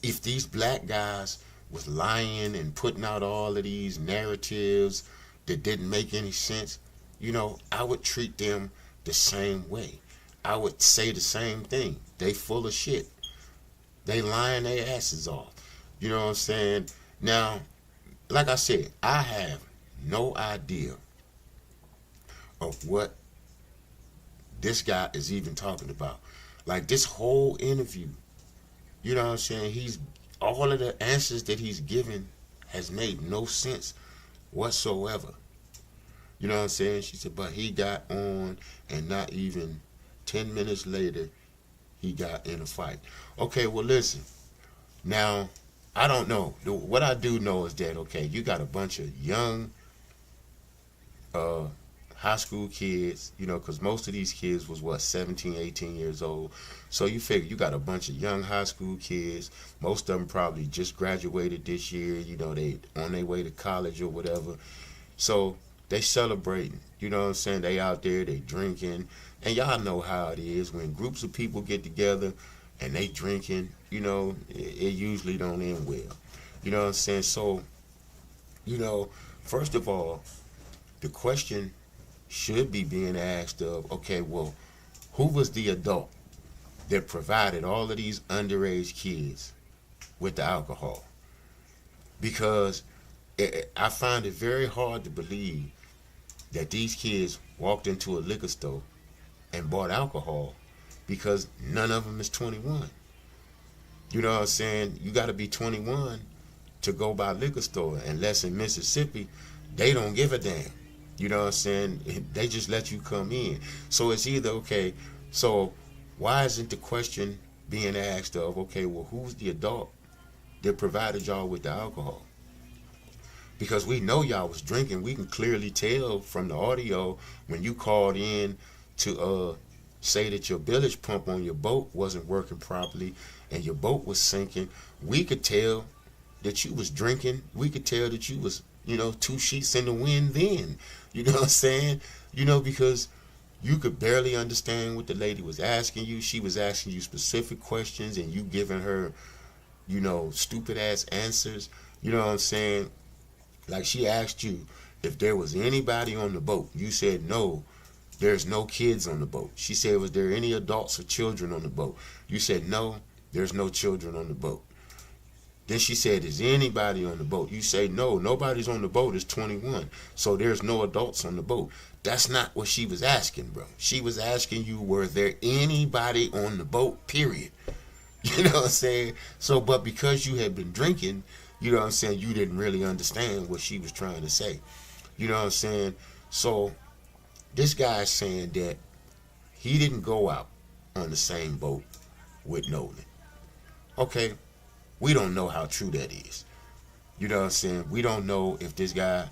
If these black guys was lying and putting out all of these narratives that didn't make any sense, you know, I would treat them the same way. I would say the same thing. They full of shit. They lying their asses off. You know what I'm saying? Now, like I said, I have no idea of what this guy is even talking about. Like, this whole interview, you know what I'm saying? All of the answers that he's given has made no sense whatsoever. You know what I'm saying? She said, but he got on, and not even 10 minutes later, he got in a fight. Okay, well, listen. Now, I don't know. What I do know is that, okay, you got a bunch of young high school kids, you know, because most of these kids was, 17, 18 years old. So you figure you got a bunch of young high school kids. Most of them probably just graduated this year. You know, they on their way to college or whatever. So they celebrating. You know what I'm saying? They out there, they drinking. And y'all know how it is when groups of people get together and they drinking, you know, it usually don't end well. You know what I'm saying? So, you know, first of all, the question should be being asked of, okay, well, who was the adult that provided all of these underage kids with the alcohol? Because I find it very hard to believe that these kids walked into a liquor store and bought alcohol because none of them is 21. You know what I'm saying? You got to be 21 to go by liquor store, unless in Mississippi, they don't give a damn. You know what I'm saying? They just let you come in. So it's either, okay, so why isn't the question being asked of, okay, well, who's the adult that provided y'all with the alcohol? because we know y'all was drinking. We can clearly tell from the audio when you called in to say that your bilge pump on your boat wasn't working properly and your boat was sinking. We could tell that you was drinking. We could tell that you was, two sheets in the wind then. You know what I'm saying? Because you could barely understand what the lady was asking you. She was asking you specific questions and you giving her, stupid ass answers. You know what I'm saying? Like she asked you if there was anybody on the boat. You said no, there's no kids on the boat. She said, was there any adults or children on the boat? You said no, there's no children on the boat. Then she said, is anybody on the boat? You say, no, nobody's on the boat. It's 21. So there's no adults on the boat. That's not what she was asking, bro. She was asking you, were there anybody on the boat, period? You know what I'm saying? So, but because you had been drinking, you know what I'm saying, you didn't really understand what she was trying to say. You know what I'm saying? So this guy's saying that he didn't go out on the same boat with Nolan. Okay. We don't know how true that is. You know what I'm saying? We don't know if this guy,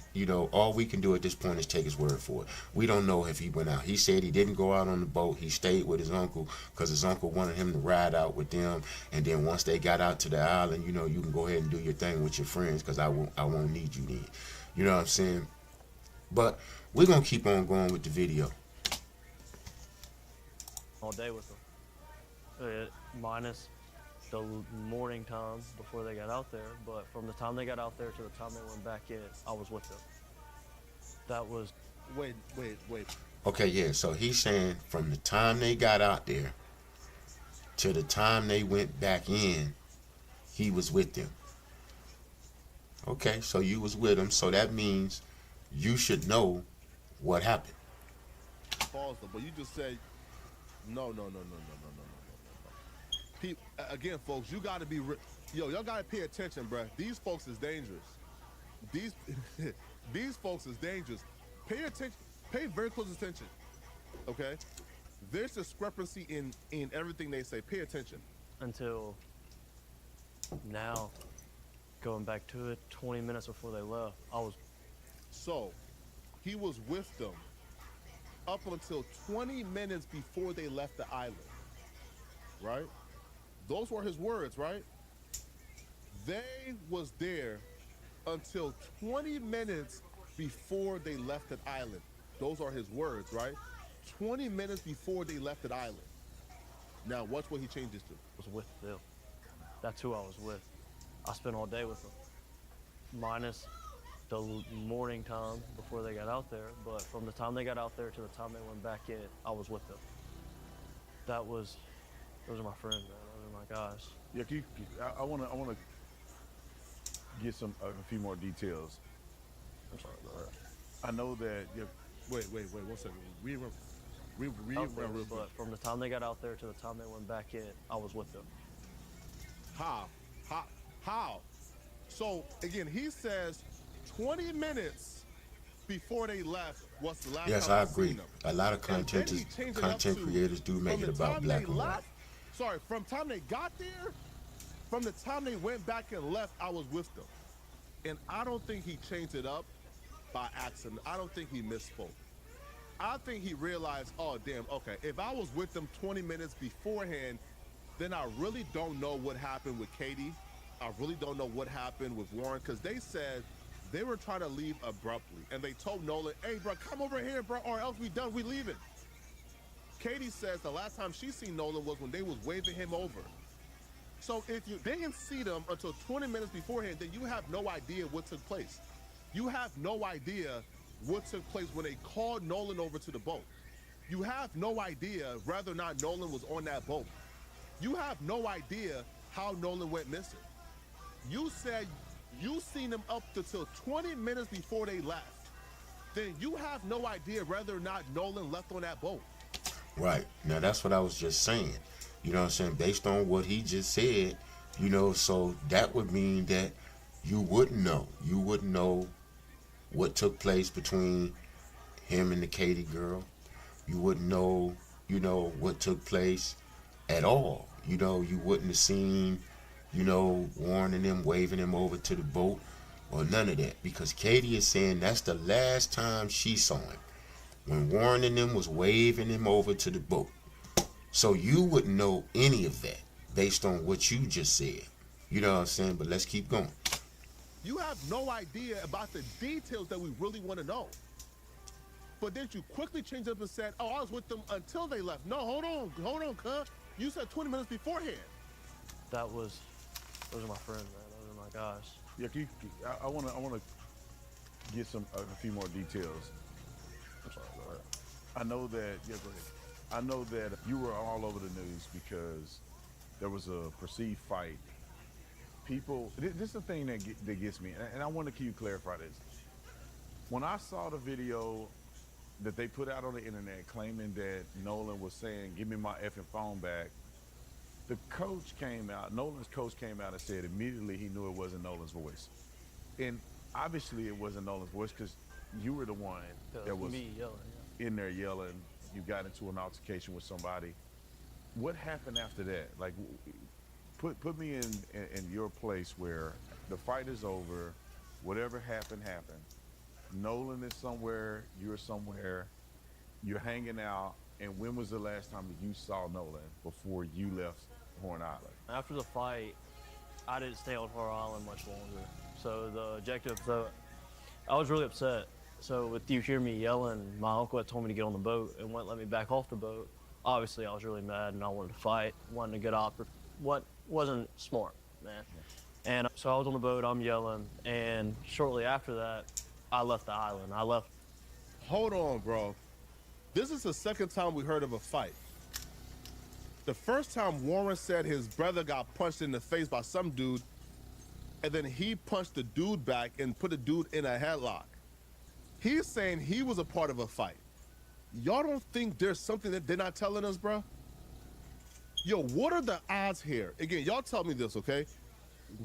all we can do at this point is take his word for it. We don't know if he went out. He said he didn't go out on the boat. He stayed with his uncle because his uncle wanted him to ride out with them. And then once they got out to the island, you can go ahead and do your thing with your friends because I won't need you then. You know what I'm saying? But we're going to keep on going with the video. All day with them. Minus the morning time before they got out there, but from the time they got out there to the time they went back in, I was with them. That was... Wait. Okay, yeah, so he's saying from the time they got out there to the time they went back in, he was with them. Okay, so you was with them, so that means you should know what happened. Pause, but you just said, no. Again, folks, you got to be, y'all got to pay attention, bruh. These folks is dangerous. These folks is dangerous. Pay attention. Pay very close attention. Okay? There's discrepancy in everything they say. Pay attention. Until now, going back to it, 20 minutes before they left, I was... So, he was with them up until 20 minutes before they left the island. Right? Those were his words, right? They was there until 20 minutes before they left the island. Those are his words, right? 20 minutes before they left the island. Now, watch what he changes to. Was with them. That's who I was with. I spent all day with them. Minus the morning time before they got out there, but from the time they got out there to the time they went back in, I was with them. Those are my friends, man. Those are my guys. Yeah, I want to get a few more details. I'm sorry, bro. I know that. Wait, 1 second. But from the time they got out there to the time they went back in, I was with them. How? So again, he says 20 minutes before they left was the last yes, time I seen agree. them. A lot of content creators do make it about black and white. Sorry, from the time they got there, from the time they went back and left, I was with them. And I don't think he changed it up by accident. I don't think he misspoke. I think he realized, oh, damn, okay, if I was with them 20 minutes beforehand, then I really don't know what happened with Katie. I really don't know what happened with Warren, because they said they were trying to leave abruptly. And they told Nolan, hey, bro, come over here, bro, or else we done, we leaving. Katie says the last time she seen Nolan was when they was waving him over. So if they didn't see them until 20 minutes beforehand, then you have no idea what took place. You have no idea what took place when they called Nolan over to the boat. You have no idea whether or not Nolan was on that boat. You have no idea how Nolan went missing. You said you seen him up until 20 minutes before they left. Then you have no idea whether or not Nolan left on that boat. Right. Now, that's what I was just saying. You know what I'm saying? Based on what he just said, so that would mean that you wouldn't know. You wouldn't know what took place between him and the Katie girl. You wouldn't know, what took place at all. You wouldn't have seen, Warren and them waving him over to the boat. or none of that, because Katie is saying that's the last time she saw him, when Warren and them was waving him over to the boat. So you wouldn't know any of that based on what you just said. You know what I'm saying? But let's keep going. You have no idea about the details that we really want to know. But then you quickly changed up and said, oh, I was with them until they left. No, hold on, cuz. You said 20 minutes beforehand. Those are my friends, man. Those are my guys. Yeah, I want to get a few more details. I'm sorry, go ahead. I know that, yeah, go ahead. I know that you were all over the news because there was a perceived fight. People, this is the thing that gets me, and I want to keep you clarify this. When I saw the video that they put out on the internet claiming that Nolan was saying, give me my effing phone back, the coach came out, Nolan's coach came out and said immediately he knew it wasn't Nolan's voice. And obviously it wasn't Nolan's voice because you were the one that was me yelling, yeah. in there yelling. You got into an altercation with somebody. What happened after that? Like, put me in your place where the fight is over, whatever happened. Nolan is somewhere, you're somewhere, you're hanging out, and when was the last time that you saw Nolan before you left Horn Island? After the fight, I didn't stay on Horn Island much longer. So the objective, I was really upset. So with you hear me yelling, my uncle had told me to get on the boat and wouldn't let me back off the boat. Obviously, I was really mad and I wanted to fight, wanted to get off. What wasn't smart, man. And so I was on the boat, I'm yelling, and shortly after that, I left the island. I left. Hold on, bro. This is the second time we heard of a fight. The first time Warren said his brother got punched in the face by some dude, and then he punched the dude back and put the dude in a headlock. He's saying he was a part of a fight. Y'all don't think there's something that they're not telling us, bro? Yo, what are the odds here? Again, y'all tell me this, okay?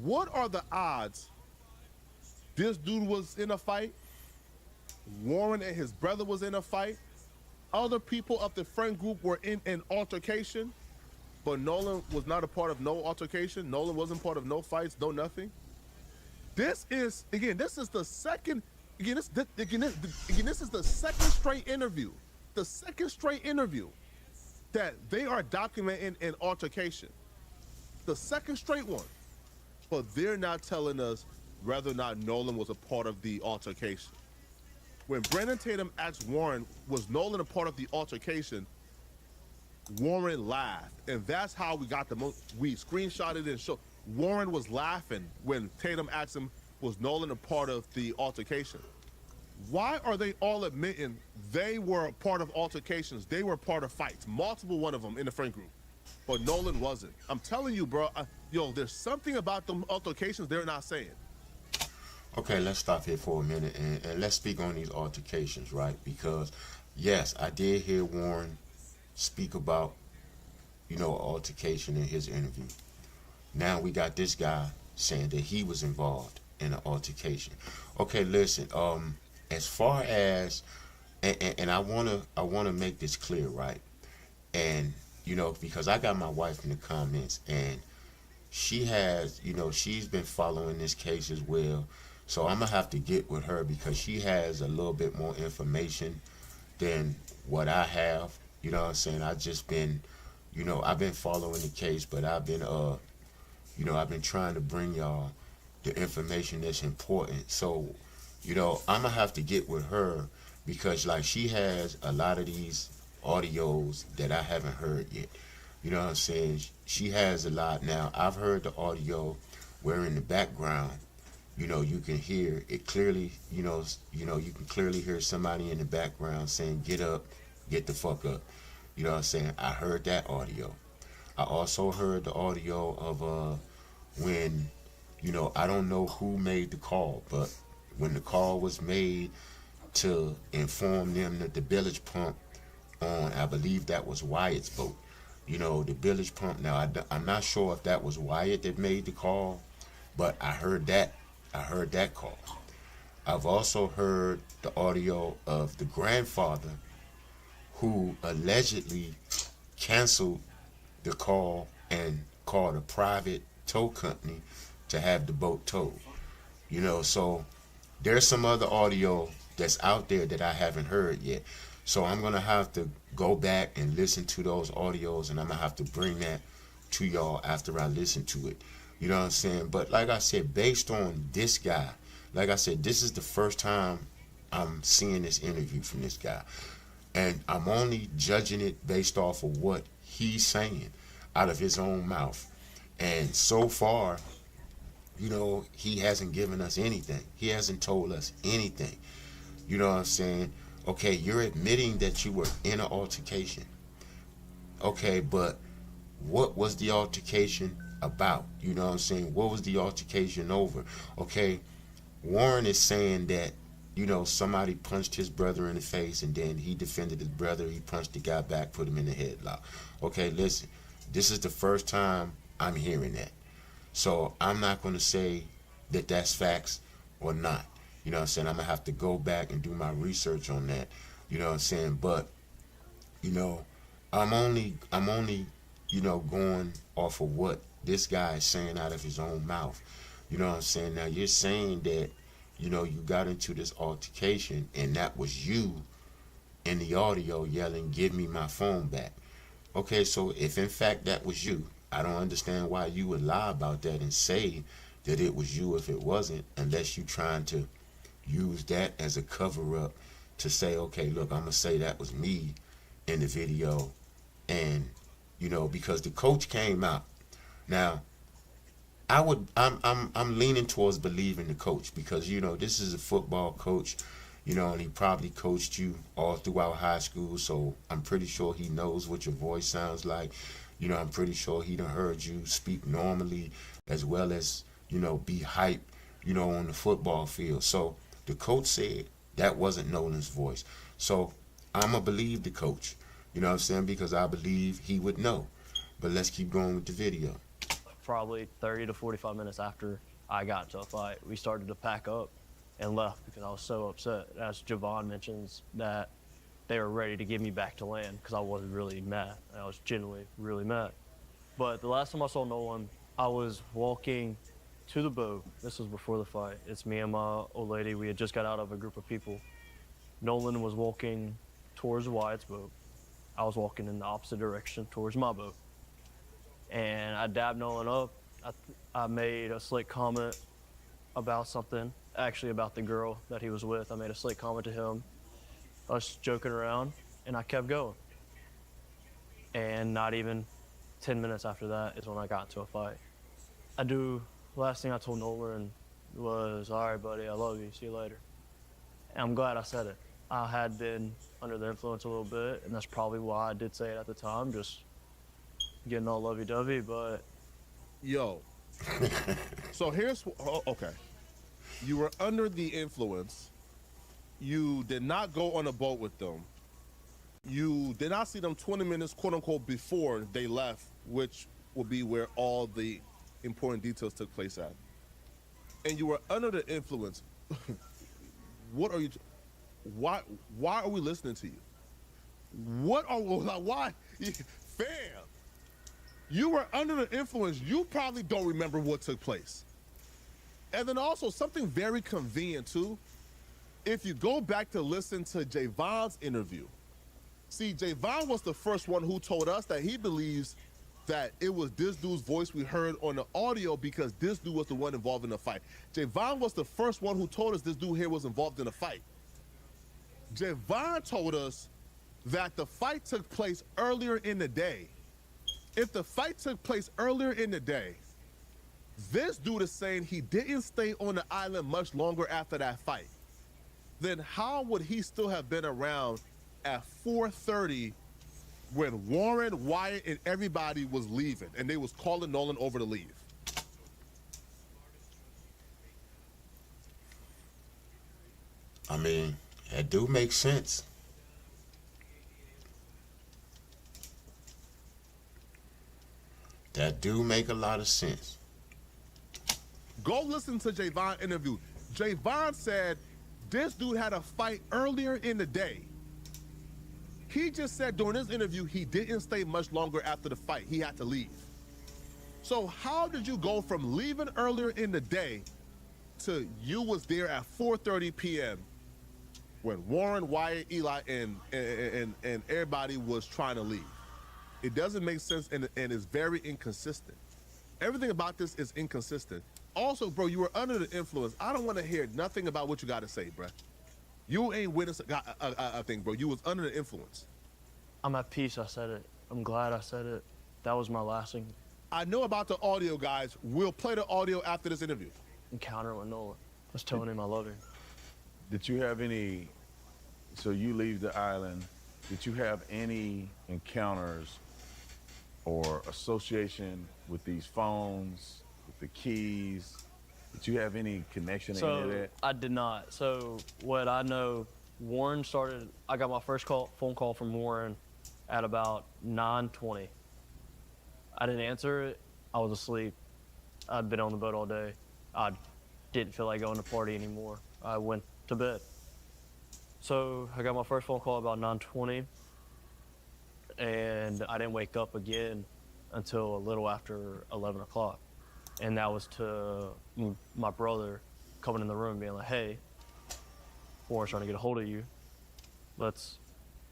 What are the odds this dude was in a fight, Warren and his brother was in a fight, other people of the friend group were in an altercation, but Nolan was not a part of no altercation? Nolan wasn't part of no fights, no nothing? This is the second, this is the second straight interview. The second straight interview that they are documenting an altercation. The second straight one. But they're not telling us whether or not Nolan was a part of the altercation. When Brandon Tatum asked Warren, was Nolan a part of the altercation, Warren laughed. And that's how we got we screenshotted and showed. Warren was laughing when Tatum asked him, was Nolan a part of the altercation? Why are they all admitting they were a part of altercations? They were part of fights, multiple one of them in the friend group, but Nolan wasn't. I'm telling you, bro, there's something about them altercations they're not saying. Okay, let's stop here for a minute and let's speak on these altercations, right? Because, yes, I did hear Warren speak about, altercation in his interview. Now we got this guy saying that he was involved in an altercation. Okay, listen, as far as, and I wanna make this clear, right? And, because I got my wife in the comments and she has, she's been following this case as well. So I'm gonna have to get with her because she has a little bit more information than what I have. You know what I'm saying? I just been, I've been following the case, but I've been, I've been trying to bring y'all the information that's important. So, I'm gonna have to get with her because like she has a lot of these audios that I haven't heard yet. You know what I'm saying? She has a lot. Now, I've heard the audio where in the background, you can hear it clearly, you can clearly hear somebody in the background saying, get up, get the fuck up. You know what I'm saying? I heard that audio. I also heard the audio of when, I don't know who made the call, but when the call was made to inform them that the village pump on, I believe that was Wyatt's boat. The village pump. Now, I'm not sure if that was Wyatt that made the call, but I heard that call. I've also heard the audio of the grandfather who allegedly canceled the call and called a private tow company to have the boat towed. You know, so there's some other audio that's out there that I haven't heard yet. So I'm going to have to go back and listen to those audios, and I'm going to have to bring that to y'all after I listen to it. You know what I'm saying? But like I said, based on this guy, like I said, this is the first time I'm seeing this interview from this guy. And I'm only judging it based off of what he's saying out of his own mouth. And so far, you know, he hasn't given us anything. He hasn't told us anything. You know what I'm saying? Okay, you're admitting that you were in an altercation. Okay, but what was the altercation about? You know what I'm saying? What was the altercation over? Okay, Warren is saying that, you know, somebody punched his brother in the face, and then he defended his brother. He punched the guy back, put him in the headlock. Okay, listen, this is the first time I'm hearing that. So I'm not going to say that that's facts or not. You know what I'm saying? I'm going to have to go back and do my research on that. You know what I'm saying? But, you know, I'm only, you know, going off of what this guy is saying out of his own mouth. You know what I'm saying? Now, you're saying that, you know, you got into this altercation, and that was you in the audio yelling, "Give me my phone back." Okay, so if in fact that was you, I don't understand why you would lie about that and say that it was you if it wasn't, unless you're trying to use that as a cover-up to say, okay, look, I'm going to say that was me in the video. And, you know, because the coach came out. Now, I'm leaning towards believing the coach, because, you know, this is a football coach, you know, and he probably coached you all throughout high school, so I'm pretty sure he knows what your voice sounds like. You know, I'm pretty sure he done heard you speak normally, as well as, you know, be hyped, you know, on the football field. So the coach said that wasn't Nolan's voice. So I'm going to believe the coach, you know what I'm saying, because I believe he would know. But let's keep going with the video. Probably 30 to 45 minutes after I got into a fight, we started to pack up and left because I was so upset. As Javon mentions, that they were ready to give me back to land because I was really mad. I was genuinely really mad. But the last time I saw Nolan, I was walking to the boat. This was before the fight. It's me and my old lady. We had just got out of a group of people. Nolan was walking towards Wyatt's boat. I was walking in the opposite direction towards my boat. And I dabbed Nolan up. I made a slick comment about something, actually about the girl that he was with. I made a slick comment to him. I was joking around, and I kept going. And not even 10 minutes after that is when I got into a fight. Last thing I told Nolan was, "All right, buddy, I love you, see you later." And I'm glad I said it. I had been under the influence a little bit, and that's probably why I did say it at the time, just getting all lovey-dovey, but... Yo. So here's... okay. You were under the influence. You did not go on a boat with them. You did not see them 20 minutes, quote-unquote, before they left, which will be where all the important details took place at. And you were under the influence. What are you... Why are we listening to you? What are we... Like, why? Fam. You were under the influence. You probably don't remember what took place. And then also something very convenient too. If you go back to listen to Javon's interview, see, Javon was the first one who told us that he believes that it was this dude's voice we heard on the audio because this dude was the one involved in the fight. Javon was the first one who told us this dude here was involved in a fight. Javon told us that the fight took place earlier in the day. If the fight took place earlier in the day, this dude is saying he didn't stay on the island much longer after that fight. Then how would he still have been around at 4:30 when Warren, Wyatt, and everybody was leaving and they was calling Nolan over to leave? I mean, that do make sense. That do make a lot of sense. Go listen to Javon's interview. Javon said this dude had a fight earlier in the day. He just said during his interview he didn't stay much longer after the fight. He had to leave. So how did you go from leaving earlier in the day to you was there at 4:30 p.m. when Warren, Wyatt, Eli, and everybody was trying to leave. It doesn't make sense, and it's very inconsistent. Everything about this is inconsistent. Also, bro, you were under the influence. I don't want to hear nothing about what you got to say, bro. You ain't witnessed a thing, bro. You was under the influence. I'm at peace. I said it. I'm glad I said it. That was my last I know about the audio, guys. We'll play the audio after this interview. encounter with Nolan. I was telling him I love him. Did you have any, so you leave the island, did you have any encounters or association with these phones, with the keys? Did you have any connection to any of that? I did not. So what I know, Warren started, I got my first phone call from Warren at about 9:20. I didn't answer it. I was asleep. I'd been on the boat all day. I didn't feel like going to party anymore. I went to bed. So I got my first phone call about 9:20, and I didn't wake up again until a little after 11 o'clock. And that was to my brother coming in the room being like, hey, Warren's trying to get a hold of you.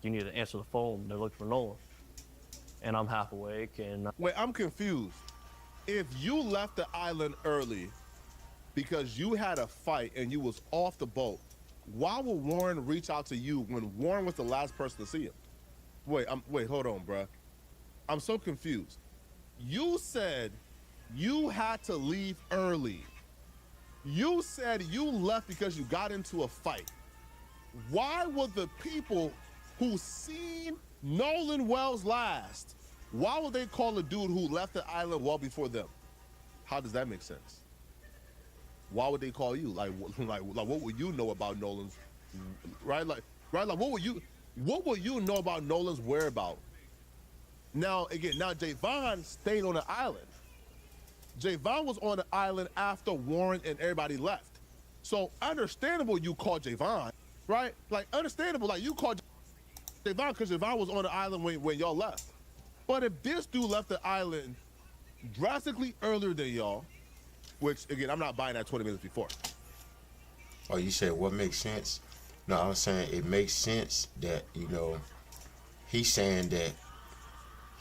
You need to answer the phone. They're looking for Nolan. And I'm half awake and... Wait, I'm confused. If you left the island early because you had a fight and you was off the boat, why would Warren reach out to you when Warren was the last person to see him? Wait, hold on, bruh. I'm so confused. You said you had to leave early. You said you left because you got into a fight. Why would the people who seen Nolan Wells last, why would they call a dude who left the island well before them? How does that make sense? Why would they call you? Like what would you know about Nolan's, right? Like what would you know about Nolan's whereabouts? Now Javon stayed on the island. Javon was on the island after Warren and everybody left. So understandable you called Javon, right? Like understandable, like you called Javon because Javon was on the island when y'all left. But if this dude left the island drastically earlier than y'all, which again, I'm not buying that 20 minutes before. Oh, you said what makes sense? No, I was saying it makes sense that, he's saying that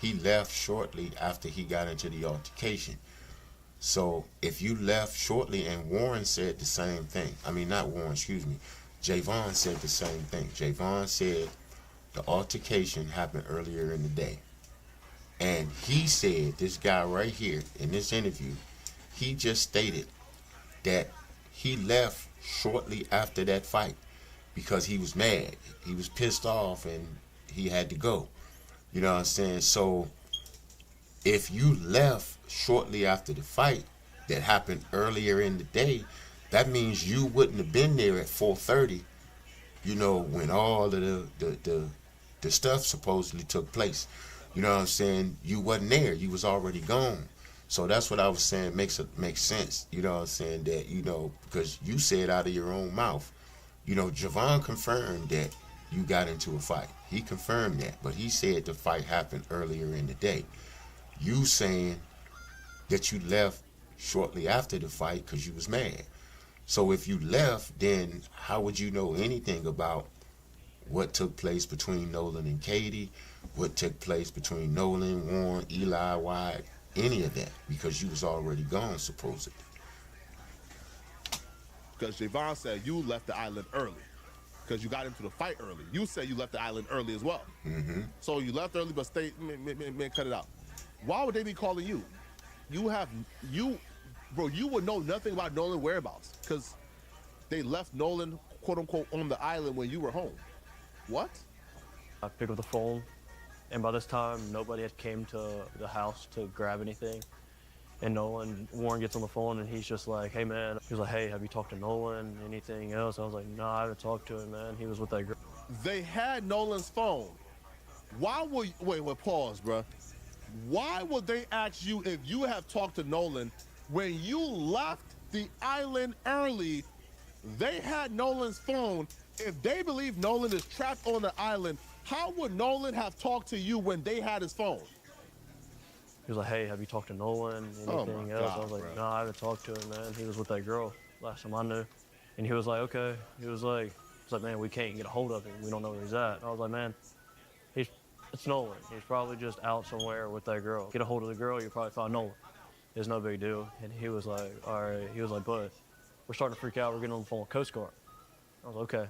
he left shortly after he got into the altercation. So if you left shortly, and Warren said the same thing. I mean, not Warren, excuse me. Javon said the same thing. Javon said the altercation happened earlier in the day. And he said, this guy right here in this interview, he just stated that he left shortly after that fight because he was mad. He was pissed off and he had to go. You know what I'm saying? So if you left shortly after the fight that happened earlier in the day, that means you wouldn't have been there at 4:30, when all of the stuff supposedly took place. You know what I'm saying? You wasn't there. You was already gone. So that's what I was saying makes sense. You know what I'm saying? That, because you said out of your own mouth, Javon confirmed that you got into a fight. He confirmed that, but he said the fight happened earlier in the day. You saying that you left shortly after the fight because you was mad. So if you left, then how would you know anything about what took place between Nolan and Katie, what took place between Nolan, Warren, Eli, Wyatt, any of that, because you was already gone, supposedly. Because Javon said you left the island early because you got into the fight early. You said you left the island early as well. Mm-hmm. So you left early, but stay, man, cut it out. Why would they be calling you? Bro, you would know nothing about Nolan whereabouts because they left Nolan, quote unquote, on the island when you were home. What? I picked up the phone, and by this time, nobody had came to the house to grab anything. And Warren gets on the phone, and he's just like, hey, man. He was like, hey, have you talked to Nolan? Anything else? I was like, no, I haven't talked to him, man. He was with that girl. They had Nolan's phone. Why would, wait, pause, bro. Why would they ask you if you have talked to Nolan when you left the island early? They had Nolan's phone. If they believe Nolan is trapped on the island, how would Nolan have talked to you when they had his phone? He was like, hey, have you talked to Nolan? Anything else? I was like, no, I haven't talked to him, man. He was with that girl. last time I knew. And he was like, okay. He was like, man, we can't get a hold of him. We don't know where he's at. And I was like, man, it's Nolan. He's probably just out somewhere with that girl. Get a hold of the girl, you'll probably find Nolan. It's no big deal. And he was like, all right. He was like, but we're starting to freak out. We're getting on the phone with Coast Guard. I was like, okay.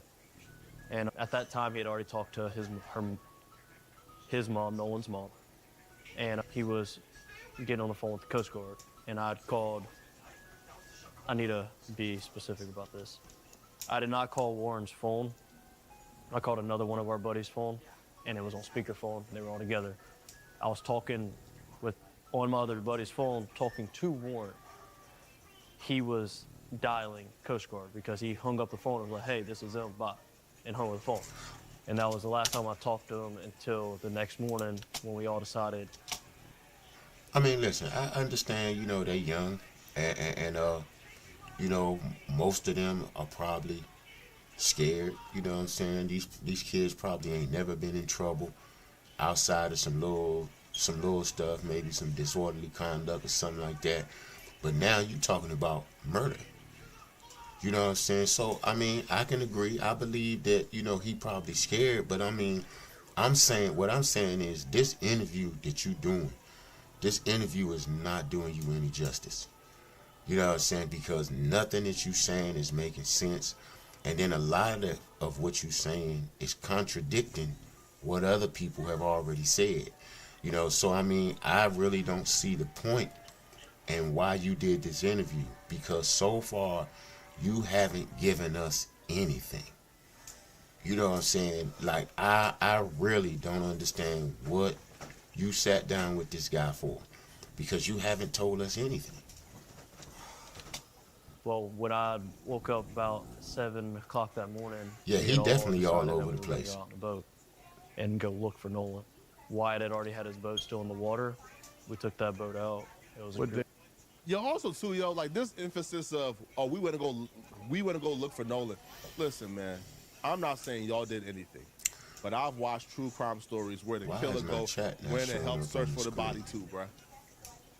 And at that time, he had already talked to his mom, Nolan's mom. And he was getting on the phone with the Coast Guard. And I'd called, I need to be specific about this. I did not call Warren's phone. I called another one of our buddies' phone, and it was on speakerphone. They were all together. I was talking on my other buddy's phone, talking to Warren. He was dialing Coast Guard because he hung up the phone and was like, hey, this is them, bye, and hung up the phone. And that was the last time I talked to him until the next morning when we all decided. I mean, listen, I understand, you know, they're young, and you know, most of them are probably scared, you know what I'm saying? These kids probably ain't never been in trouble outside of some little stuff, maybe some disorderly conduct or something like that. But now you talking about murder. You know what I'm saying? So, I mean, I can agree. I believe that, you know, he probably scared. But, I mean, what I'm saying is this interview that you doing, this interview is not doing you any justice. You know what I'm saying? Because nothing that you saying is making sense. And then a lot of what you saying is contradicting what other people have already said. You know, so, I mean, I really don't see the point in why you did this interview. Because so far, you haven't given us anything. You know what I'm saying? Like, I really don't understand what you sat down with this guy for. Because you haven't told us anything. Well, when I woke up about 7 o'clock that morning. Yeah, he definitely all over the place. Go out in the boat and go look for Nolan. Wyatt had already had his boat still in the water. We took that boat out. It was Yo, also too, yo, like this emphasis of, oh, we want to go look for Nolan. Listen, man, I'm not saying y'all did anything, but I've watched true crime stories where the killer went and helped search for the body too, bruh.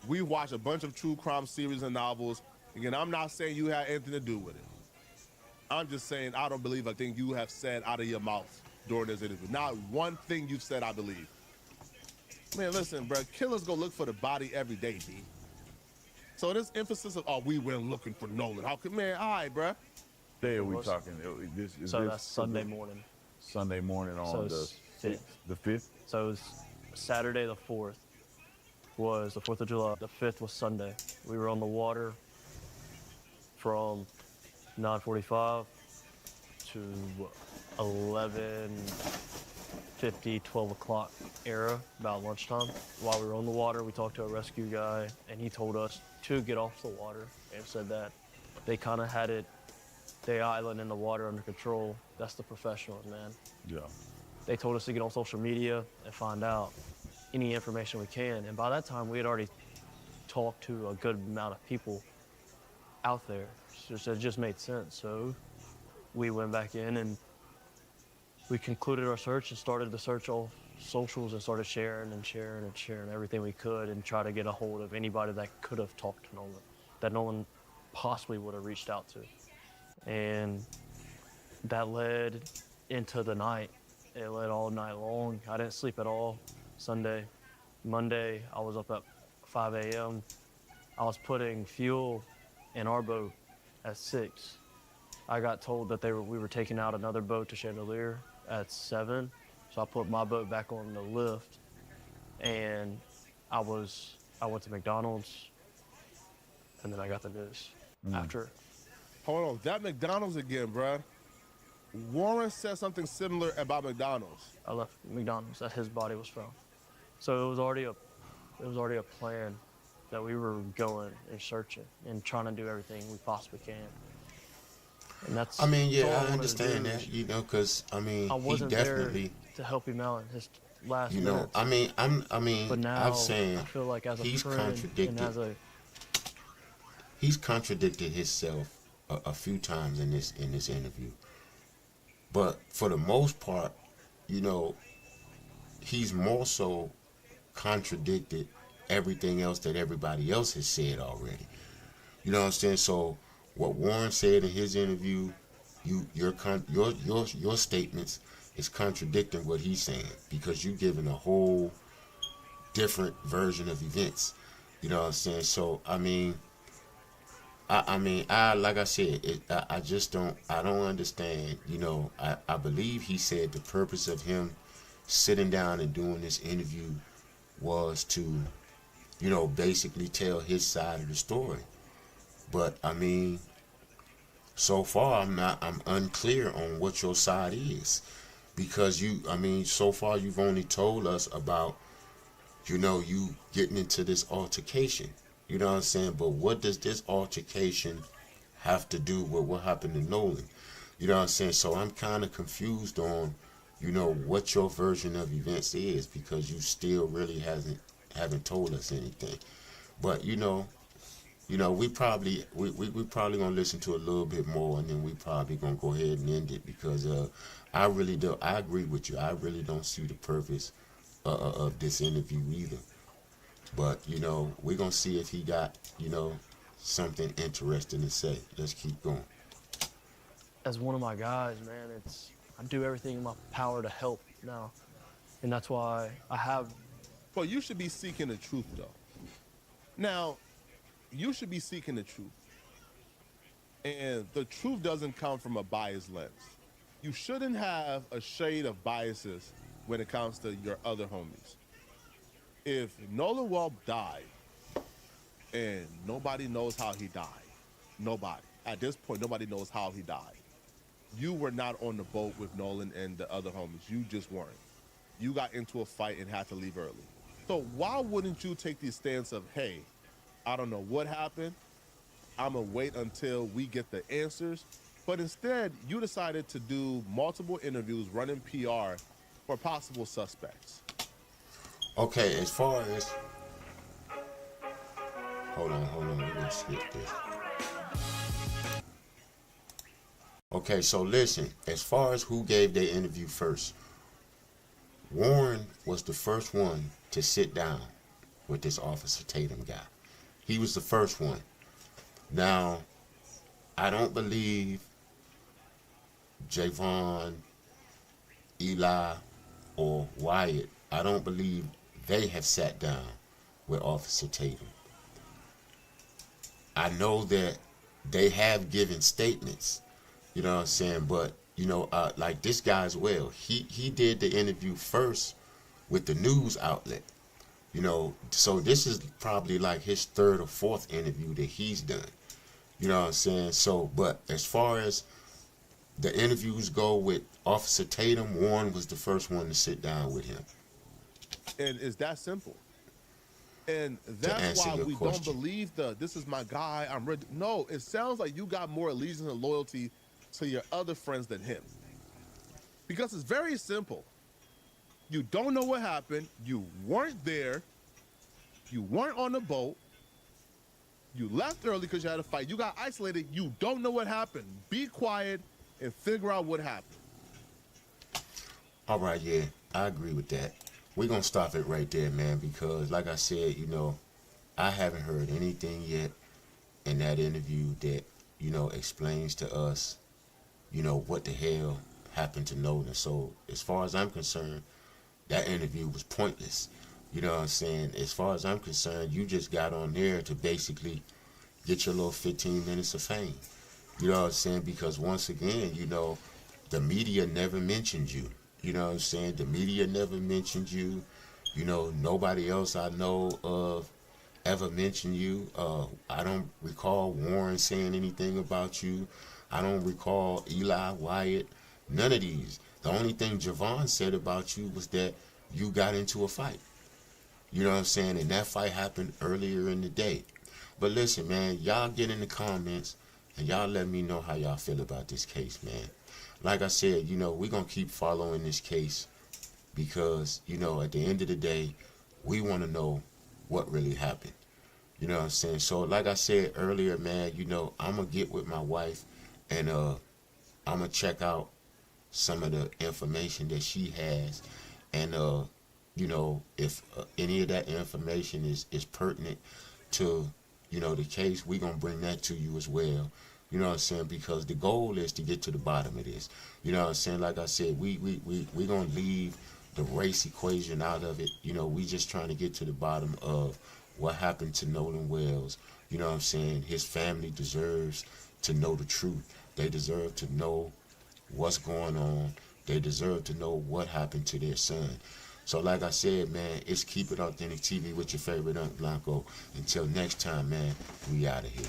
We watched a bunch of true crime series and novels. Again, I'm not saying you had anything to do with it. I'm just saying I don't believe a thing you have said out of your mouth during this interview. Not one thing you've said, I believe. Man, listen, bruh, killers go look for the body every day, B. So this emphasis of, oh, we went looking for Nolan. How could, man, all right, bruh. Day are we talking? That's Sunday morning. Sunday morning on the 5th. The 5th? So it was Saturday the 4th was the 4th of July. The 5th was Sunday. We were on the water from 9:45 to 11:50, 12 o'clock era, about lunchtime. While we were on the water, we talked to a rescue guy, and he told us to get off the water and said that they kind of had the island and the water under control. That's the professionals, man. Yeah. They told us to get on social media and find out any information we can. And by that time, we had already talked to a good amount of people out there. So it just made sense. So we went back in and we concluded our search and started the search on socials and started sharing everything we could and try to get a hold of anybody that could have talked to Nolan, that Nolan possibly would have reached out to. And that led into the night. It led all night long. I didn't sleep at all Sunday. Monday, I was up at 5 a.m. I was putting fuel in our boat at 6. I got told that we were taking out another boat to Chandelier at 7. So I put my boat back on the lift, and I went to McDonald's, and then I got the news after. Hold on, that McDonald's again, bruh. Warren said something similar about McDonald's. I left McDonald's that his body was found. So it was already a plan that we were going and searching and trying to do everything we possibly can. And that's. I mean, yeah, I understand that, you know, because I mean, I wasn't he definitely there to help him out in his last. You know, minutes. I mean, But now I'm saying I feel like as a he's friend contradicted. and as a. He's contradicted himself a few times in this interview. But for the most part, you know, he's more so contradicted everything else that everybody else has said already. You know what I'm saying? So what Warren said in his interview, your statements is contradicting what he's saying, because you giving a whole different version of events. You know what I'm saying? So I like I said, I just don't understand. I believe he said the purpose of him sitting down and doing this interview was to, basically tell his side of the story. But so far I'm unclear on what your side is, because so far you've only told us about, you getting into this altercation. You know what I'm saying? But what does this altercation have to do with what happened to Nolan? You know what I'm saying? So I'm kind of confused on, what your version of events is, because you still really haven't told us anything. But we probably gonna listen to a little bit more, and then we probably gonna go ahead and end it, because I agree with you. I really don't see the purpose of this interview either. But we're gonna see if he got something interesting to say. Let's keep going. As one of my guys, man, I do everything in my power to help now, and that's why I have. Well, you should be seeking the truth, though. Now, you should be seeking the truth, and the truth doesn't come from a biased lens. You shouldn't have a shade of biases when it comes to your other homies. If Nolan Wells died and nobody knows how he died, nobody. At this point, nobody knows how he died. You were not on the boat with Nolan and the other homies. You just weren't. You got into a fight and had to leave early. So why wouldn't you take the stance of, hey, I don't know what happened, I'm going to wait until we get the answers? But instead, you decided to do multiple interviews running PR for possible suspects. Okay, as far as... Hold on, we're going to skip this. Okay, so listen, as far as who gave their interview first, Warren was the first one to sit down with this Officer Tatum guy. He was the first one. Now, I don't believe Javon, Eli, or Wyatt, I don't believe they have sat down with Officer Tatum. I know that they have given statements, you know what I'm saying, but, like this guy as well, he did the interview first with the news outlet, so this is probably like his third or fourth interview that he's done, you know what I'm saying? So, but as far as the interviews go with Officer Tatum, Warren was the first one to sit down with him. And it's that simple. And that's why we don't believe this is my guy, I'm ready. No, it sounds like you got more allegiance and loyalty to your other friends than him. Because it's very simple. You don't know what happened. You weren't there. You weren't on the boat. You left early because you had a fight. You got isolated. You don't know what happened. Be quiet and figure out what happened. All right, yeah, I agree with that. We're going to stop it right there, man, because like I said, I haven't heard anything yet in that interview that, explains to us, what the hell happened to Nolan. So as far as I'm concerned, that interview was pointless. You know what I'm saying? As far as I'm concerned, you just got on there to basically get your little 15 minutes of fame. You know what I'm saying? Because once again, the media never mentioned you. You know what I'm saying? The media never mentioned you. Nobody else I know of ever mentioned you. I don't recall Warren saying anything about you. I don't recall Eli, Wyatt, none of these. The only thing Javon said about you was that you got into a fight. You know what I'm saying? And that fight happened earlier in the day. But listen, man, y'all get in the comments and y'all let me know how y'all feel about this case, man. Like I said, we're going to keep following this case because, at the end of the day, we want to know what really happened. You know what I'm saying? So like I said earlier, man, I'm going to get with my wife and I'm going to check out some of the information that she has. And, if any of that information is pertinent to, the case, we're going to bring that to you as well. You know what I'm saying? Because the goal is to get to the bottom of this. You know what I'm saying? Like I said, we gonna leave the race equation out of it. You know, we just trying to get to the bottom of what happened to Nolan Wells. You know what I'm saying? His family deserves to know the truth. They deserve to know what's going on. They deserve to know what happened to their son. So like I said, man, it's Keep It Authentic TV with your favorite Unc Blanco. Until next time, man, we out of here.